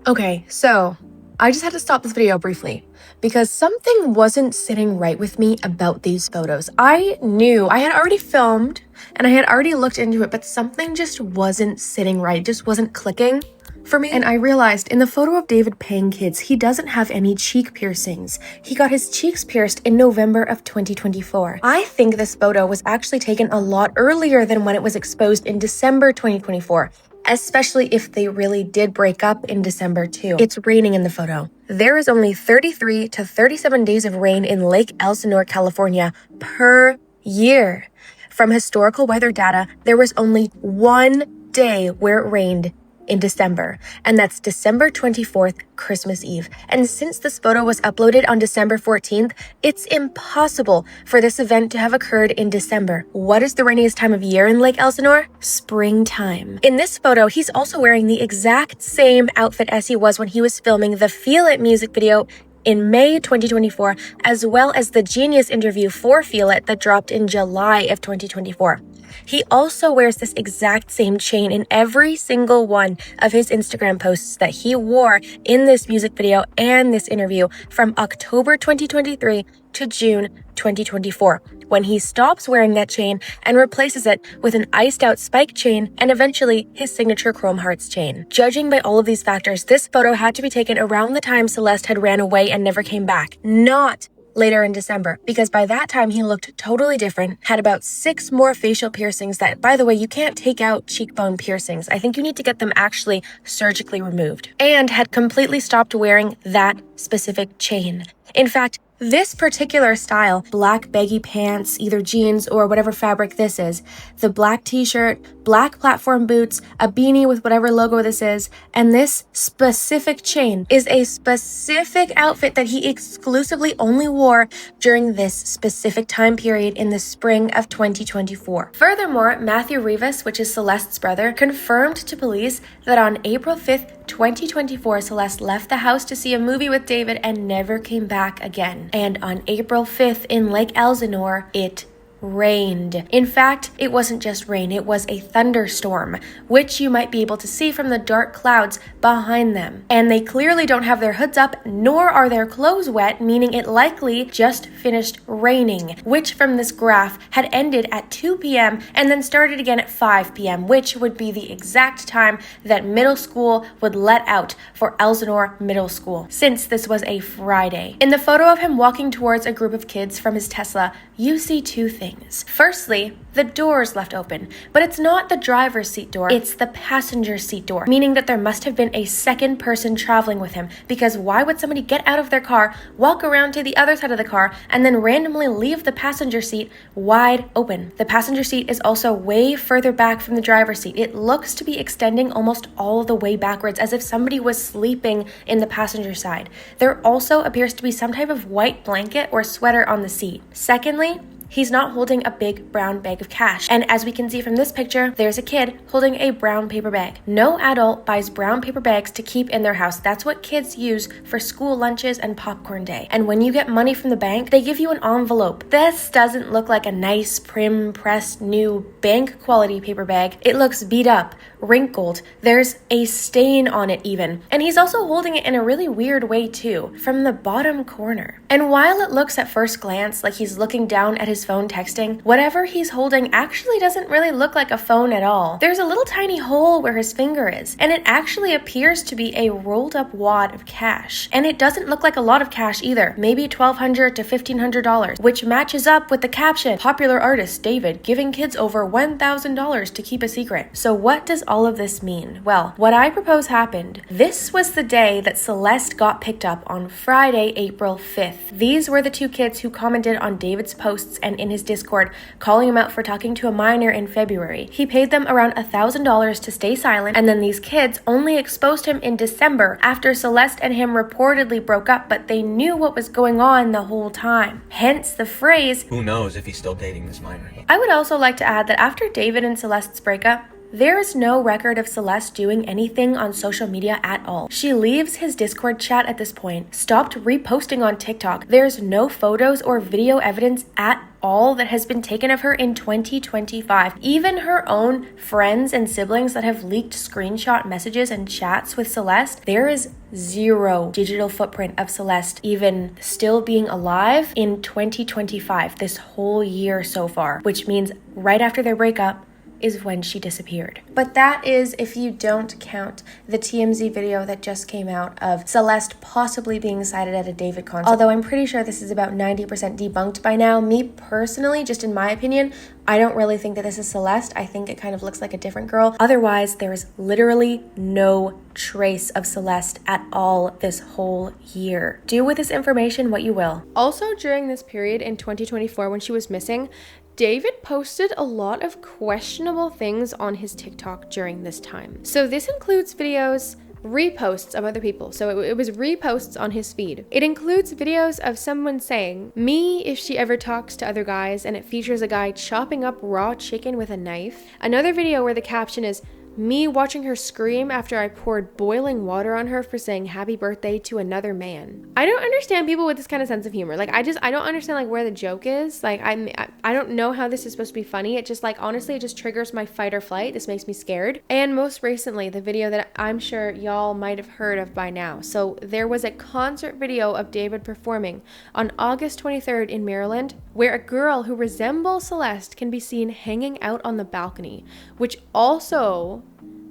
Okay, so I just had to stop this video briefly because something wasn't sitting right with me about these photos. I knew I had already filmed and I had already looked into it, but something just wasn't sitting right. It just wasn't clicking for me. And I realized in the photo of David paying kids, he doesn't have any cheek piercings. He got his cheeks pierced in November of 2024. I think this photo was actually taken a lot earlier than when it was exposed in December 2024. Especially if they really did break up in December too. It's raining in the photo. There is only 33 to 37 days of rain in Lake Elsinore, California per year. From historical weather data, there was only one day where it rained in December, and that's December 24th, Christmas Eve. And since this photo was uploaded on December 14th, it's impossible for this event to have occurred in December. What is the rainiest time of year in Lake Elsinore? Springtime. In this photo, he's also wearing the exact same outfit as he was when he was filming the Feel It music video in May 2024, as well as the Genius interview for Feel It that dropped in July of 2024. He also wears this exact same chain in every single one of his Instagram posts that he wore in this music video and this interview from October 2023 to June 2024, when he stops wearing that chain and replaces it with an iced out spike chain and eventually his signature chrome hearts chain. Judging by all of these factors, this photo had to be taken around the time Celeste had ran away and never came back, not later in December, because by that time he looked totally different, had about 6 more facial piercings that, by the way, you can't take out cheekbone piercings. I think you need to get them actually surgically removed, and had completely stopped wearing that specific chain. In fact, this particular style, black baggy pants, either jeans or whatever fabric this is, the black t-shirt, black platform boots, a beanie with whatever logo this is, and this specific chain is a specific outfit that he exclusively only wore during this specific time period in the spring of 2024. Furthermore, Matthew Rivas, which is Celeste's brother, confirmed to police that on April 5th, 2024, Celeste left the house to see a movie with David and never came back again. And on April 5th in Lake Elsinore, it rained. In fact, it wasn't just rain, it was a thunderstorm, which you might be able to see from the dark clouds behind them. And they clearly don't have their hoods up, nor are their clothes wet, meaning it likely just finished raining, which from this graph had ended at 2 p.m. and then started again at 5 p.m., which would be the exact time that middle school would let out for Elsinore Middle School, since this was a Friday. In the photo of him walking towards a group of kids from his Tesla, you see two things. Firstly, the door's left open, but it's not the driver's seat door, it's the passenger seat door, meaning that there must have been a second person traveling with him, because why would somebody get out of their car, walk around to the other side of the car, and then randomly leave the passenger seat wide open? The passenger seat is also way further back from the driver's seat. It looks to be extending almost all the way backwards, as if somebody was sleeping in the passenger side. There also appears to be some type of white blanket or sweater on the seat. Secondly, he's not holding a big brown bag of cash. And as we can see from this picture, there's a kid holding a brown paper bag. No adult buys brown paper bags to keep in their house. That's what kids use for school lunches and popcorn day. And when you get money from the bank, they give you an envelope. This doesn't look like a nice, prim, pressed, new bank quality paper bag. It looks beat up, wrinkled. There's a stain on it even. And he's also holding it in a really weird way too, from the bottom corner. And while it looks at first glance like he's looking down at his his phone texting, whatever he's holding actually doesn't really look like a phone at all. There's a little tiny hole where his finger is, and it actually appears to be a rolled up wad of cash. And it doesn't look like a lot of cash either, maybe $1,200 to $1,500, which matches up with the caption, "Popular artist David giving kids over $1,000 to keep a secret." So what does all of this mean? Well, what I propose happened. This was the day that Celeste got picked up on Friday, April 5th. These were the two kids who commented on David's posts and in his Discord, calling him out for talking to a minor in February. He paid them around $1,000 to stay silent, and then these kids only exposed him in December after Celeste and him reportedly broke up, but they knew what was going on the whole time. Hence the phrase, "Who knows if he's still dating this minor." I would also like to add that after David and Celeste's breakup, there is no record of Celeste doing anything on social media at all. She leaves his Discord chat at this point, stopped reposting on TikTok. There's no photos or video evidence at all that has been taken of her in 2025. Even her own friends and siblings that have leaked screenshot messages and chats with Celeste, there is zero digital footprint of Celeste even still being alive in 2025, this whole year so far, which means right after their breakup is when she disappeared. But that is if you don't count the TMZ video that just came out of Celeste possibly being sighted at a David concert. Although I'm pretty sure this is about 90% debunked by now. Me personally, just in my opinion, I don't really think that this is Celeste. I think it kind of looks like a different girl. Otherwise, there is literally no trace of Celeste at all this whole year. Do with this information what you will. Also, during this period in 2024 when she was missing, David posted a lot of questionable things on his TikTok during this time. So this includes videos, reposts of other people. So it was reposts on his feed. It includes videos of someone saying, "Me if she ever talks to other guys," and it features a guy chopping up raw chicken with a knife. Another video where the caption is, "Me watching her scream after I poured boiling water on her for saying happy birthday to another man." I don't understand people with this kind of sense of humor. Like, I don't understand like where the joke is. Like, I don't know how this is supposed to be funny. It just, like, honestly, it just triggers my fight or flight. This makes me scared. And most recently, the video that I'm sure y'all might have heard of by now. So there was a concert video of David performing on August 23rd in Maryland, where a girl who resembles Celeste can be seen hanging out on the balcony, which also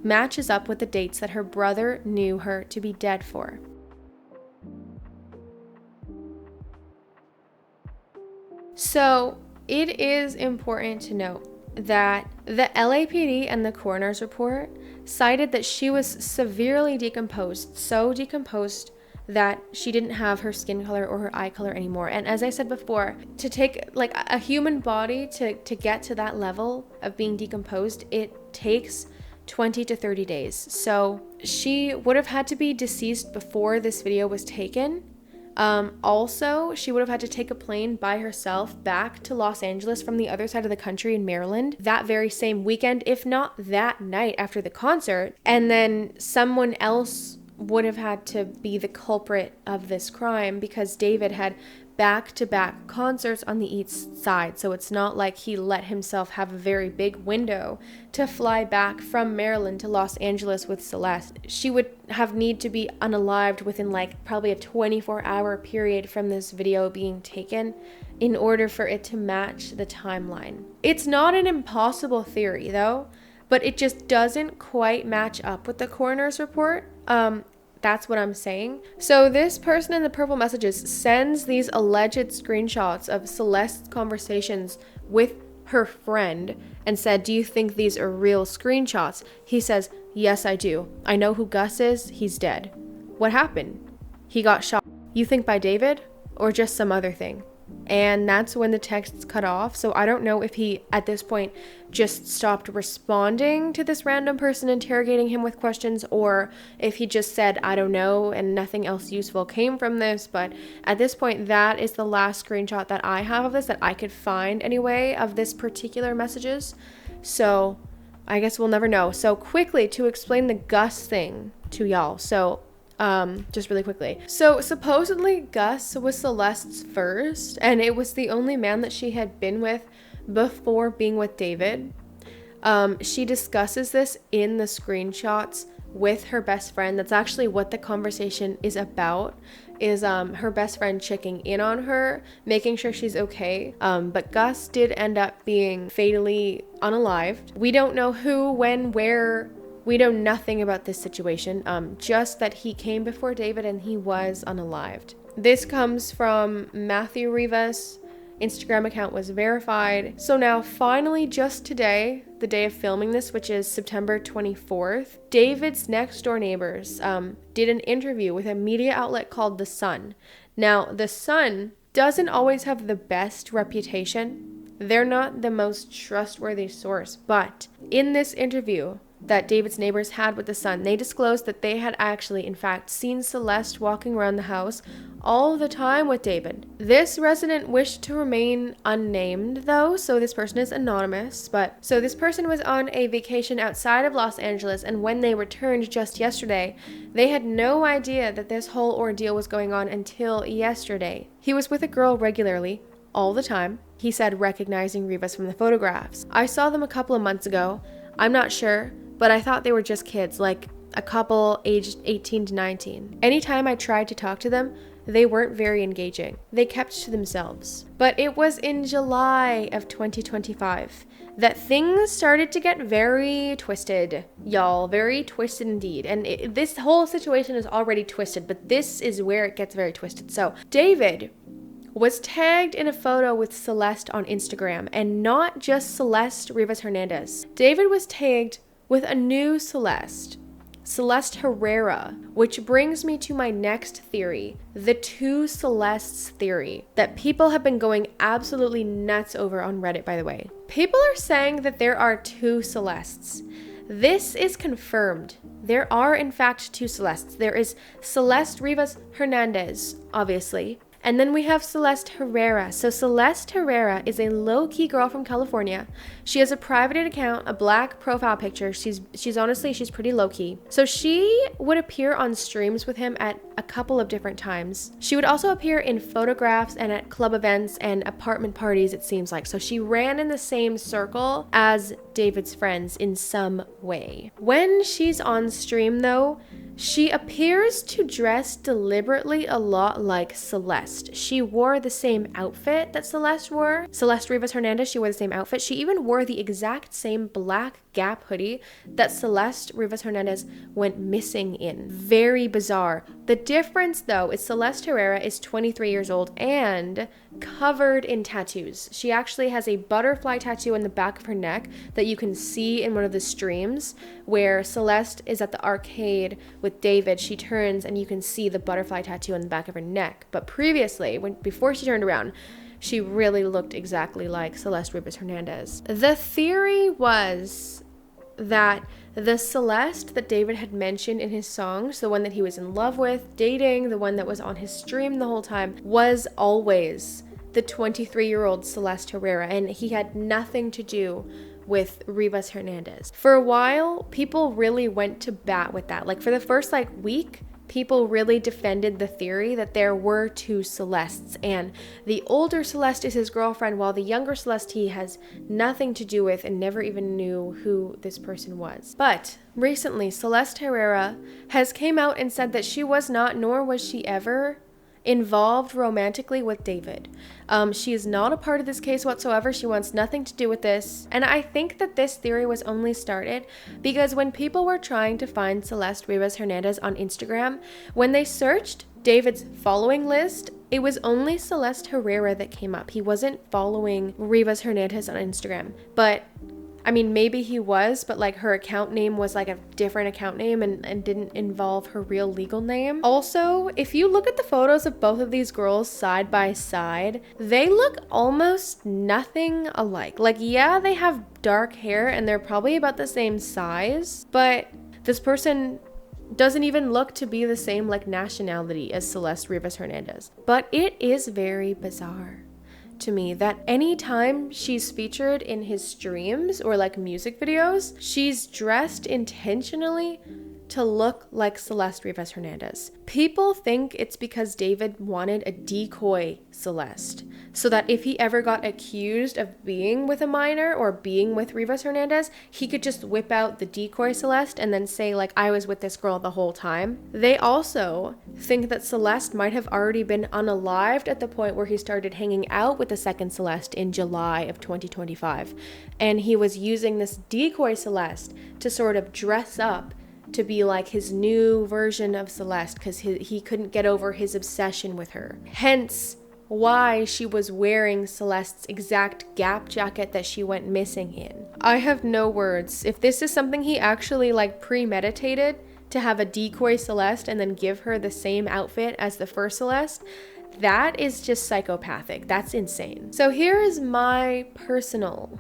matches up with the dates that her brother knew her to be dead for. So it is important to note that the LAPD and the coroner's report cited that she was severely decomposed, so decomposed that she didn't have her skin color or her eye color anymore. And as I said before, to take like a human body to get to that level of being decomposed, it takes 20 to 30 days. So she would have had to be deceased before this video was taken. Also, she would have had to take a plane by herself back to Los Angeles from the other side of the country in Maryland that very same weekend, if not that night after the concert. And then someone else would have had to be the culprit of this crime because David had back-to-back concerts on the east side, so it's not like he let himself have a very big window to fly back from Maryland to Los Angeles with Celeste. She would have need to be unalived within like probably a 24-hour period from this video being taken in order for it to match the timeline. It's not an impossible theory though, but it just doesn't quite match up with the coroner's report. That's what I'm saying. So this person in the purple messages sends these alleged screenshots of Celeste's conversations with her friend and said, "Do you think these are real screenshots?" He says, "Yes, I do. I know who Gus is. He's dead." What happened? He got shot. You think by David or just some other thing? And that's when the texts cut off. So I don't know if he, at this point, just stopped responding to this random person interrogating him with questions, or if he just said, "I don't know," and nothing else useful came from this. But at this point, that is the last screenshot that I have of this, that I could find anyway, of this particular messages. So I guess we'll never know. So quickly, to explain the Gus thing to y'all. So just really quickly. So supposedly Gus was Celeste's first, and it was the only man that she had been with before being with David. She discusses this in the screenshots with her best friend. That's actually what the conversation is about, is her best friend checking in on her, making sure she's okay. But Gus did end up being fatally unalived. We don't know who, when, where. We know nothing about this situation, just that he came before David and he was unalived. This comes from Matthew Rivas. Instagram account was verified. So now finally, just today, the day of filming this, which is September 24th, David's next door neighbors did an interview with a media outlet called The Sun. Now, The Sun doesn't always have the best reputation. They're not the most trustworthy source, but in this interview that David's neighbors had with The Sun, they disclosed that they had actually, in fact, seen Celeste walking around the house all the time with David. This resident wished to remain unnamed, though, so this person is anonymous. So this person was on a vacation outside of Los Angeles, and when they returned just yesterday, they had no idea that this whole ordeal was going on until yesterday. He was with a girl regularly, all the time, he said, recognizing Rivas from the photographs. I saw them a couple of months ago. I'm not sure, but I thought they were just kids, like a couple aged 18 to 19. Anytime I tried to talk to them, they weren't very engaging. They kept to themselves. But it was in July of 2025 that things started to get very twisted, y'all. Very twisted indeed. And this whole situation is already twisted, but this is where it gets very twisted. So David was tagged in a photo with Celeste on Instagram, and not just Celeste Rivas Hernandez. David was tagged with a new Celeste, Celeste Herrera, which brings me to my next theory, the two Celestes theory, that people have been going absolutely nuts over on Reddit, by the way. People are saying that there are two Celestes. This is confirmed. There are, in fact, two Celestes. There is Celeste Rivas Hernandez, obviously, and then we have Celeste Herrera. So Celeste Herrera is a low-key girl from California. She has a private account, a black profile picture. She's honestly pretty low-key. So she would appear on streams with him at a couple of different times. She would also appear in photographs and at club events and apartment parties, it seems like. So she ran in the same circle as David's friends in some way. When she's on stream, though, she appears to dress deliberately a lot like Celeste. She wore the same outfit that Celeste wore. Celeste Rivas Hernandez, she wore the same outfit. She even wore the exact same black Gap hoodie that Celeste Rivas Hernandez went missing in. Very bizarre. The difference, though, is Celeste Herrera is 23 years old and covered in tattoos. She actually has a butterfly tattoo on the back of her neck that you can see in one of the streams where Celeste is at the arcade with David. She turns and you can see the butterfly tattoo on the back of her neck. But previously, before she turned around, she really looked exactly like Celeste Rivas Hernandez. The theory was that the Celeste that David had mentioned in his songs, the one that he was in love with, dating, the one that was on his stream the whole time, was always the 23-year-old Celeste Herrera, and he had nothing to do with Rivas Hernandez. For a while, people really went to bat with that. Like for the first week, people really defended the theory that there were two Celestes, and the older Celeste is his girlfriend, while the younger Celeste he has nothing to do with and never even knew who this person was. But recently, Celeste Herrera has came out and said that she was not, nor was she ever, involved romantically with David. She is not a part of this case whatsoever. She wants nothing to do with this. And I think that this theory was only started because when people were trying to find Celeste Rivas Hernandez on Instagram, when they searched David's following list, it was only Celeste Herrera that came up. He wasn't following Rivas Hernandez on Instagram. But I mean, maybe he was, but her account name was a different account name and didn't involve her real legal name. Also, if you look at the photos of both of these girls side by side, they look almost nothing alike. Yeah, they have dark hair and they're probably about the same size, but this person doesn't even look to be the same nationality as Celeste Rivas Hernandez. But it is very bizarre to me that anytime she's featured in his streams or music videos, she's dressed intentionally to look like Celeste Rivas Hernandez. People think it's because David wanted a decoy Celeste, so that if he ever got accused of being with a minor or being with Rivas Hernandez, he could just whip out the decoy Celeste and then say, like, I was with this girl the whole time. They also think that Celeste might have already been unalived at the point where he started hanging out with the second Celeste in July of 2025, and he was using this decoy Celeste to sort of dress up to be like his new version of Celeste because he couldn't get over his obsession with her. Hence why she was wearing Celeste's exact Gap jacket that she went missing in. I have no words. If this is something he actually like premeditated to have a decoy Celeste and then give her the same outfit as the first Celeste, that is just psychopathic. That's insane. So here is my personal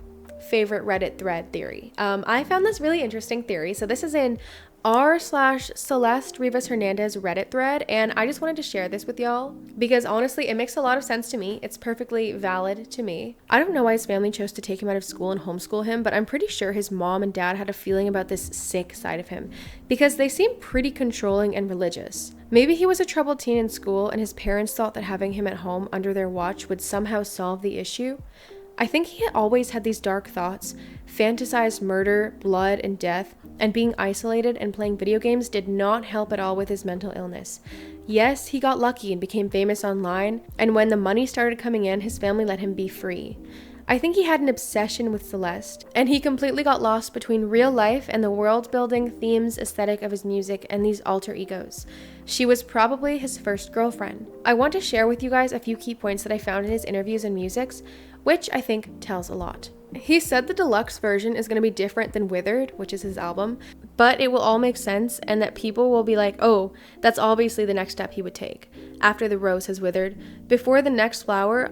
favorite Reddit thread theory. I found this really interesting theory. So this is in r/Celeste Rivas Hernandez Reddit thread, and I just wanted to share this with y'all because honestly it makes a lot of sense to me. It's perfectly valid to me. I don't know why his family chose to take him out of school and homeschool him, but I'm pretty sure his mom and dad had a feeling about this sick side of him because they seem pretty controlling and religious. Maybe he was a troubled teen in school and his parents thought that having him at home under their watch would somehow solve the issue. I think he always had these dark thoughts, fantasized murder, blood, and death, and being isolated and playing video games did not help at all with his mental illness. Yes, he got lucky and became famous online, and when the money started coming in, his family let him be free. I think he had an obsession with Celeste, and he completely got lost between real life and the world-building themes aesthetic of his music and these alter egos. She was probably his first girlfriend. I want to share with you guys a few key points that I found in his interviews and musics, which I think tells a lot. He said the deluxe version is going to be different than Withered, which is his album, but it will all make sense and that people will be like, oh, that's obviously the next step he would take. After the rose has withered, before the next flower,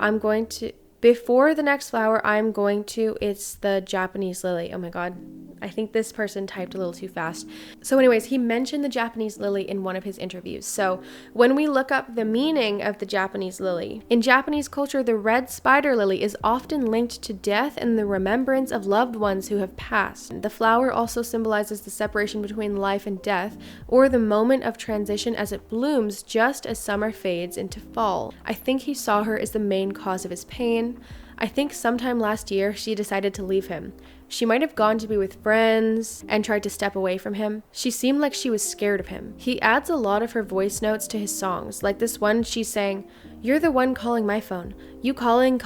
it's the Japanese lily. Oh my god. I think this person typed a little too fast. So anyways, he mentioned the Japanese lily in one of his interviews. So when we look up the meaning of the Japanese lily, in Japanese culture, the red spider lily is often linked to death and the remembrance of loved ones who have passed. The flower also symbolizes the separation between life and death, or the moment of transition as it blooms just as summer fades into fall. I think he saw her as the main cause of his pain. I think sometime last year she decided to leave him. She might have gone to be with friends and tried to step away from him. She seemed like she was scared of him. He adds a lot of her voice notes to his songs, like this one she's saying, "You're the one calling my phone. You calling.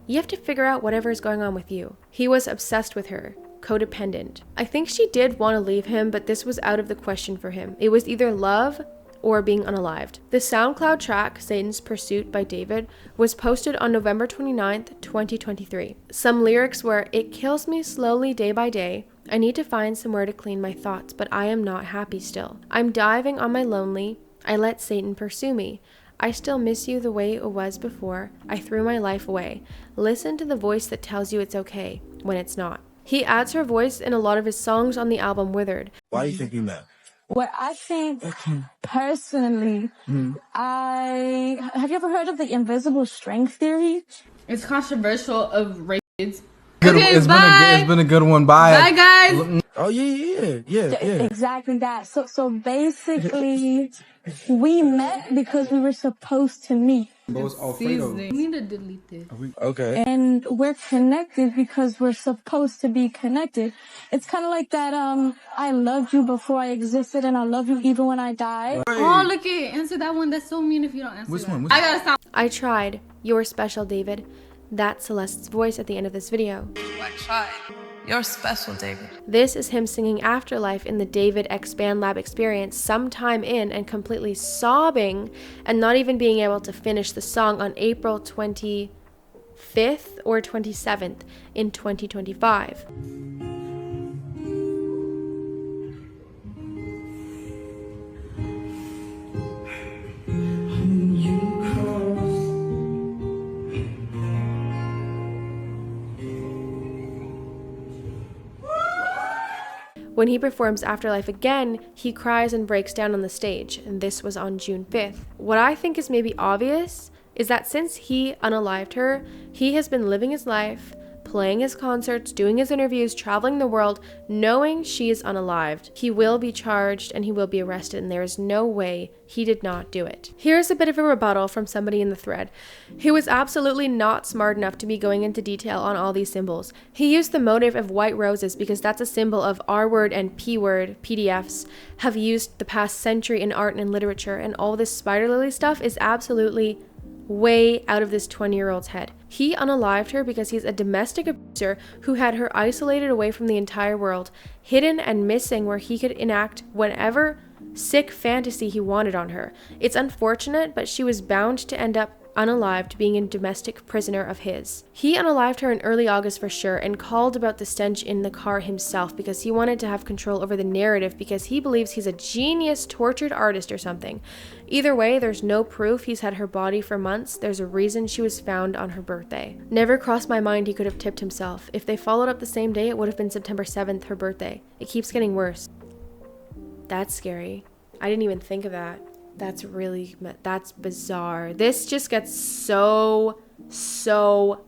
You have to figure out whatever is going on with you." He was obsessed with her. Codependent. I think she did want to leave him, but this was out of the question for him. It was either love or being unalived. The SoundCloud track, Satan's Pursuit by David, was posted on November 29th, 2023. Some lyrics were, "It kills me slowly day by day. I need to find somewhere to clean my thoughts, but I am not happy still. I'm diving on my lonely. I let Satan pursue me. I still miss you the way it was before. I threw my life away. Listen to the voice that tells you it's okay when it's not." He adds her voice in a lot of his songs on the album Withered. Why do you think you met? What I think personally, have you ever heard of the invisible strength theory? It's controversial of rape kids. Good, Okay, it's bye. It's been a good one. Bye. Bye, guys. Oh yeah. Exactly that. So basically, we met because we were supposed to meet. You need to delete this. Okay. And we're connected because we're supposed to be connected. It's kind of like that, I loved you before I existed and I love you even when I die. Oh, look at answer that one. That's so mean if you don't answer Which that. one? I gotta stop. I tried. You're special, David. That's Celeste's voice at the end of this video. I tried. You're special, David. This is him singing Afterlife in the David X BandLab experience sometime in and completely sobbing and not even being able to finish the song on April 25th or 27th in 2025. When he performs Afterlife again, he cries and breaks down on the stage, and this was on June 5th. What I think is maybe obvious is that since he unalived her, he has been living his life, playing his concerts, doing his interviews, traveling the world, knowing she is unalived. He will be charged and he will be arrested, and there is no way he did not do it. Here's a bit of a rebuttal from somebody in the thread. He was absolutely not smart enough to be going into detail on all these symbols. He used the motive of white roses because that's a symbol of R-word and P-word PDFs have used the past century in art and literature, and all this spider lily stuff is absolutely way out of this 20-year-old's head. He unalived her because he's a domestic abuser who had her isolated away from the entire world, hidden and missing where he could enact whatever sick fantasy he wanted on her. It's unfortunate, but she was bound to end up unalived, being a domestic prisoner of his. He unalived her in early August for sure, and called about the stench in the car himself because he wanted to have control over the narrative, because he believes he's a genius tortured artist or something. Either way, there's no proof he's had her body for months. There's a reason she was found on her birthday. Never crossed my mind he could have tipped himself. If they followed up the same day, it would have been September 7th, her birthday. It keeps getting worse. That's scary. I didn't even think of that. That's bizarre. This just gets so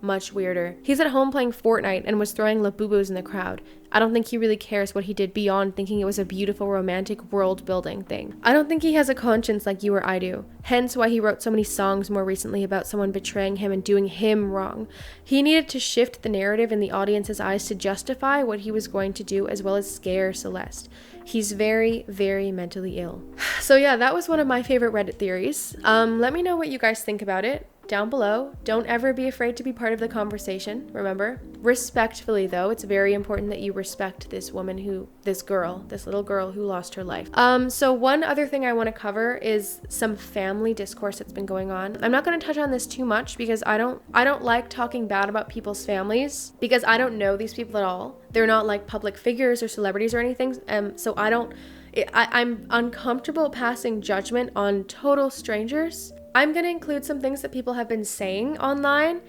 much weirder. He's at home playing Fortnite and was throwing labubus in the crowd. I don't think he really cares what he did beyond thinking it was a beautiful romantic world building thing. I don't think he has a conscience like you or I do. Hence why he wrote so many songs more recently about someone betraying him and doing him wrong. He needed to shift the narrative in the audience's eyes to justify what he was going to do, as well as scare Celeste. He's very, very mentally ill. So yeah, that was one of my favorite Reddit theories. Let me know what you guys think about it down below. Don't ever be afraid to be part of the conversation. Remember, respectfully though, it's very important that you respect this woman this little girl who lost her life. So one other thing I want to cover is some family discourse that's been going on. I'm not going to touch on this too much because I don't like talking bad about people's families, because I don't know these people at all. They're not like public figures or celebrities or anything. So I'm uncomfortable passing judgment on total strangers. I'm going to include some things that people have been saying online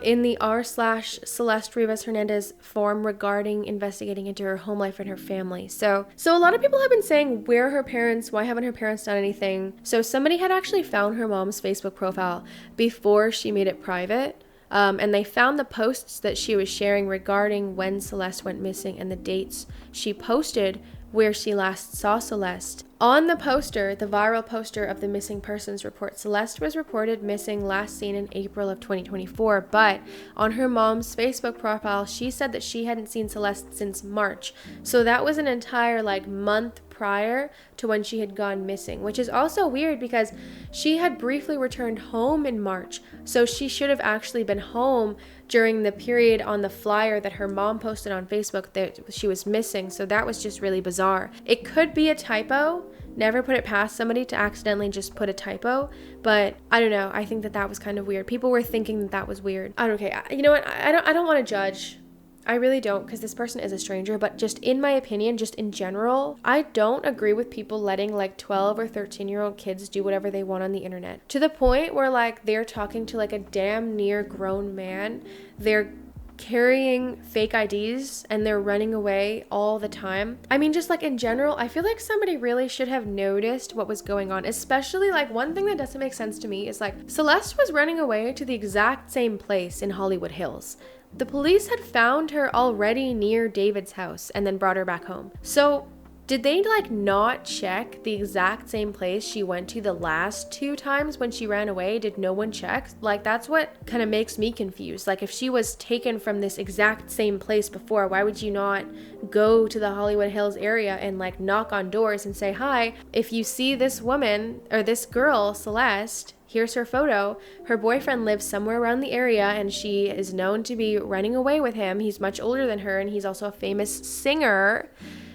in the r/Celeste Rivas Hernandez forum regarding investigating into her home life and her family. So a lot of people have been saying, where are her parents? Why haven't her parents done anything? So somebody had actually found her mom's Facebook profile before she made it private. And they found the posts that she was sharing regarding when Celeste went missing and the dates she posted where she last saw Celeste. On the poster, the viral poster of the missing persons report, Celeste was reported missing, last seen in April of 2024, but on her mom's Facebook profile, she said that she hadn't seen Celeste since March. So that was an entire month prior to when she had gone missing, which is also weird because she had briefly returned home in March. So she should have actually been home during the period on the flyer that her mom posted on Facebook that she was missing. So that was just really bizarre. It could be a typo. Never put it past somebody to accidentally just put a typo, but I don't know. I think that was kind of weird. People were thinking that was weird. Okay, you know what? I don't want to judge. I really don't, because this person is a stranger, but just in my opinion, just in general, I don't agree with people letting 12 or 13-year-old kids do whatever they want on the internet. To the point where they're talking to a damn near grown man. They're carrying fake IDs and they're running away all the time. I mean, just in general, I feel like somebody really should have noticed what was going on, especially one thing that doesn't make sense to me is Celeste was running away to the exact same place in Hollywood Hills. The police had found her already near David's house and then brought her back home. So did they not check the exact same place she went to the last 2 times when she ran away? Did no one check? That's what kind of makes me confused. If she was taken from this exact same place before, why would you not go to the Hollywood Hills area and knock on doors and say, hi, if you see this woman or this girl, Celeste, here's her photo. Her boyfriend lives somewhere around the area and she is known to be running away with him. He's much older than her and he's also a famous singer.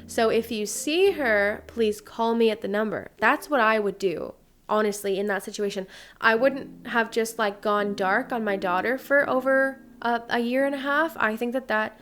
So if you see her, please call me at the number. That's what I would do, honestly, in that situation. I wouldn't have just gone dark on my daughter for over a year and a half. I think that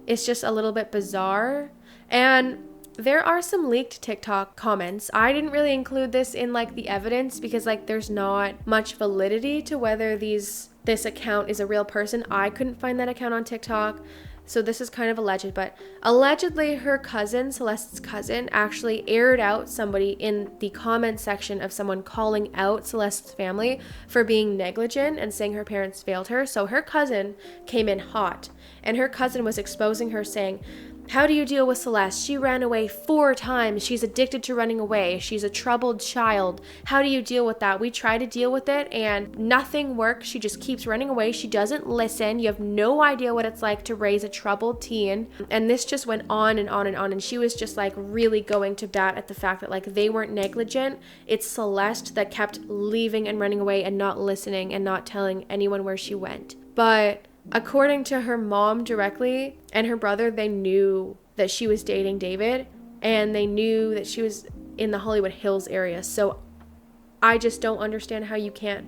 is just a little bit bizarre. And there are some leaked TikTok comments. I didn't really include this in the evidence because there's not much validity to whether this account is a real person. I couldn't find that account on TikTok. So this is kind of alleged, but allegedly her cousin, Celeste's cousin, actually aired out somebody in the comment section of someone calling out Celeste's family for being negligent and saying her parents failed her. So her cousin came in hot, and her cousin was exposing her, saying, how do you deal with Celeste? She ran away 4 times. She's addicted to running away. She's a troubled child. How do you deal with that? We try to deal with it and nothing works. She just keeps running away. She doesn't listen. You have no idea what it's like to raise a troubled teen. And this just went on and on and on. And she was just like really going to bat at the fact that like they weren't negligent. It's Celeste that kept leaving and running away and not listening and not telling anyone where she went. But according to her mom directly and her brother, they knew that she was dating David and they knew that she was in the Hollywood Hills area. So I just don't understand how you can't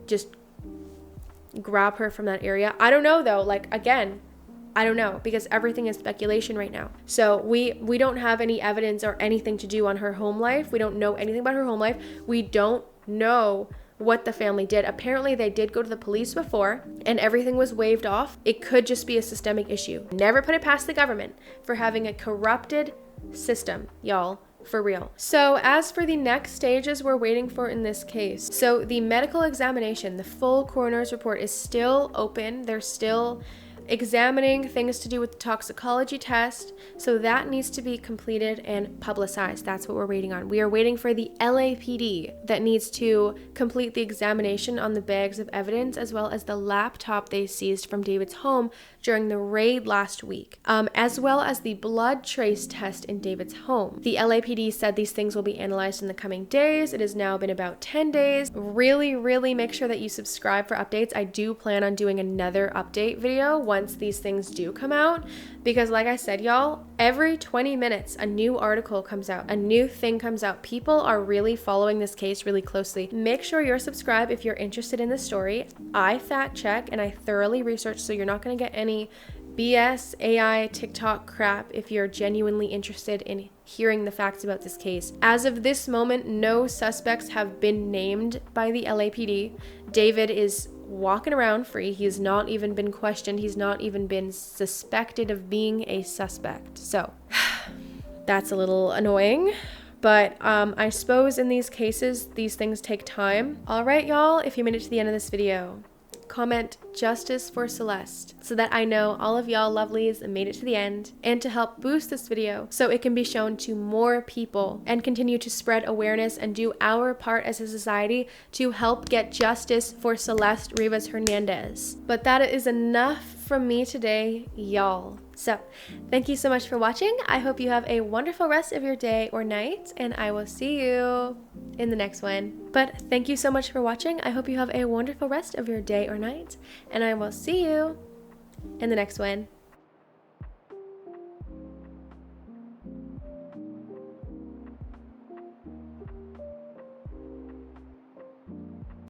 just grab her from that area. I don't know though, like again, I don't know, because everything is speculation right now. So we don't have any evidence or anything to do on her home life. We don't know anything about her home life. We don't know what the family did. Apparently they did go to the police before and everything was waived off. It could just be a systemic issue. Never put it past the government for having a corrupted system, y'all, for real. So as for the next stages we're waiting for in this case, so the medical examination, the full coroner's report is still open. They're still examining things to do with the toxicology test, so that needs to be completed and publicized. That's what we're waiting on. We are waiting for the LAPD that needs to complete the examination on the bags of evidence as well as the laptop they seized from David's home during the raid last week, as well as the blood trace test in David's home. The LAPD said these things will be analyzed in the coming days. It has now been about 10 days. Really make sure that you subscribe for updates. I do plan on doing another update video once these things do come out, because like I said, y'all, every 20 minutes a new article comes out, a new thing comes out. People are really following this case really closely. Make sure you're subscribed if you're interested in the story. I fact check and I thoroughly research, so you're not going to get any BS, AI, TikTok crap if you're genuinely interested in hearing the facts about this case. As of this moment, no suspects have been named by the LAPD. David is walking around free. He's not even been questioned. He's not even been suspected of being a suspect. So that's a little annoying. But I suppose in these cases, these things take time. All right, y'all, if you made it to the end of this video, comment justice for Celeste so that I know all of y'all lovelies made it to the end, and to help boost this video so it can be shown to more people and continue to spread awareness and do our part as a society to help get justice for Celeste Rivas Hernandez. But that is enough from me today, y'all. So thank you so much for watching. I hope you have a wonderful rest of your day or night, and I will see you in the next one. But thank you so much for watching. I hope you have a wonderful rest of your day or night, and I will see you in the next one.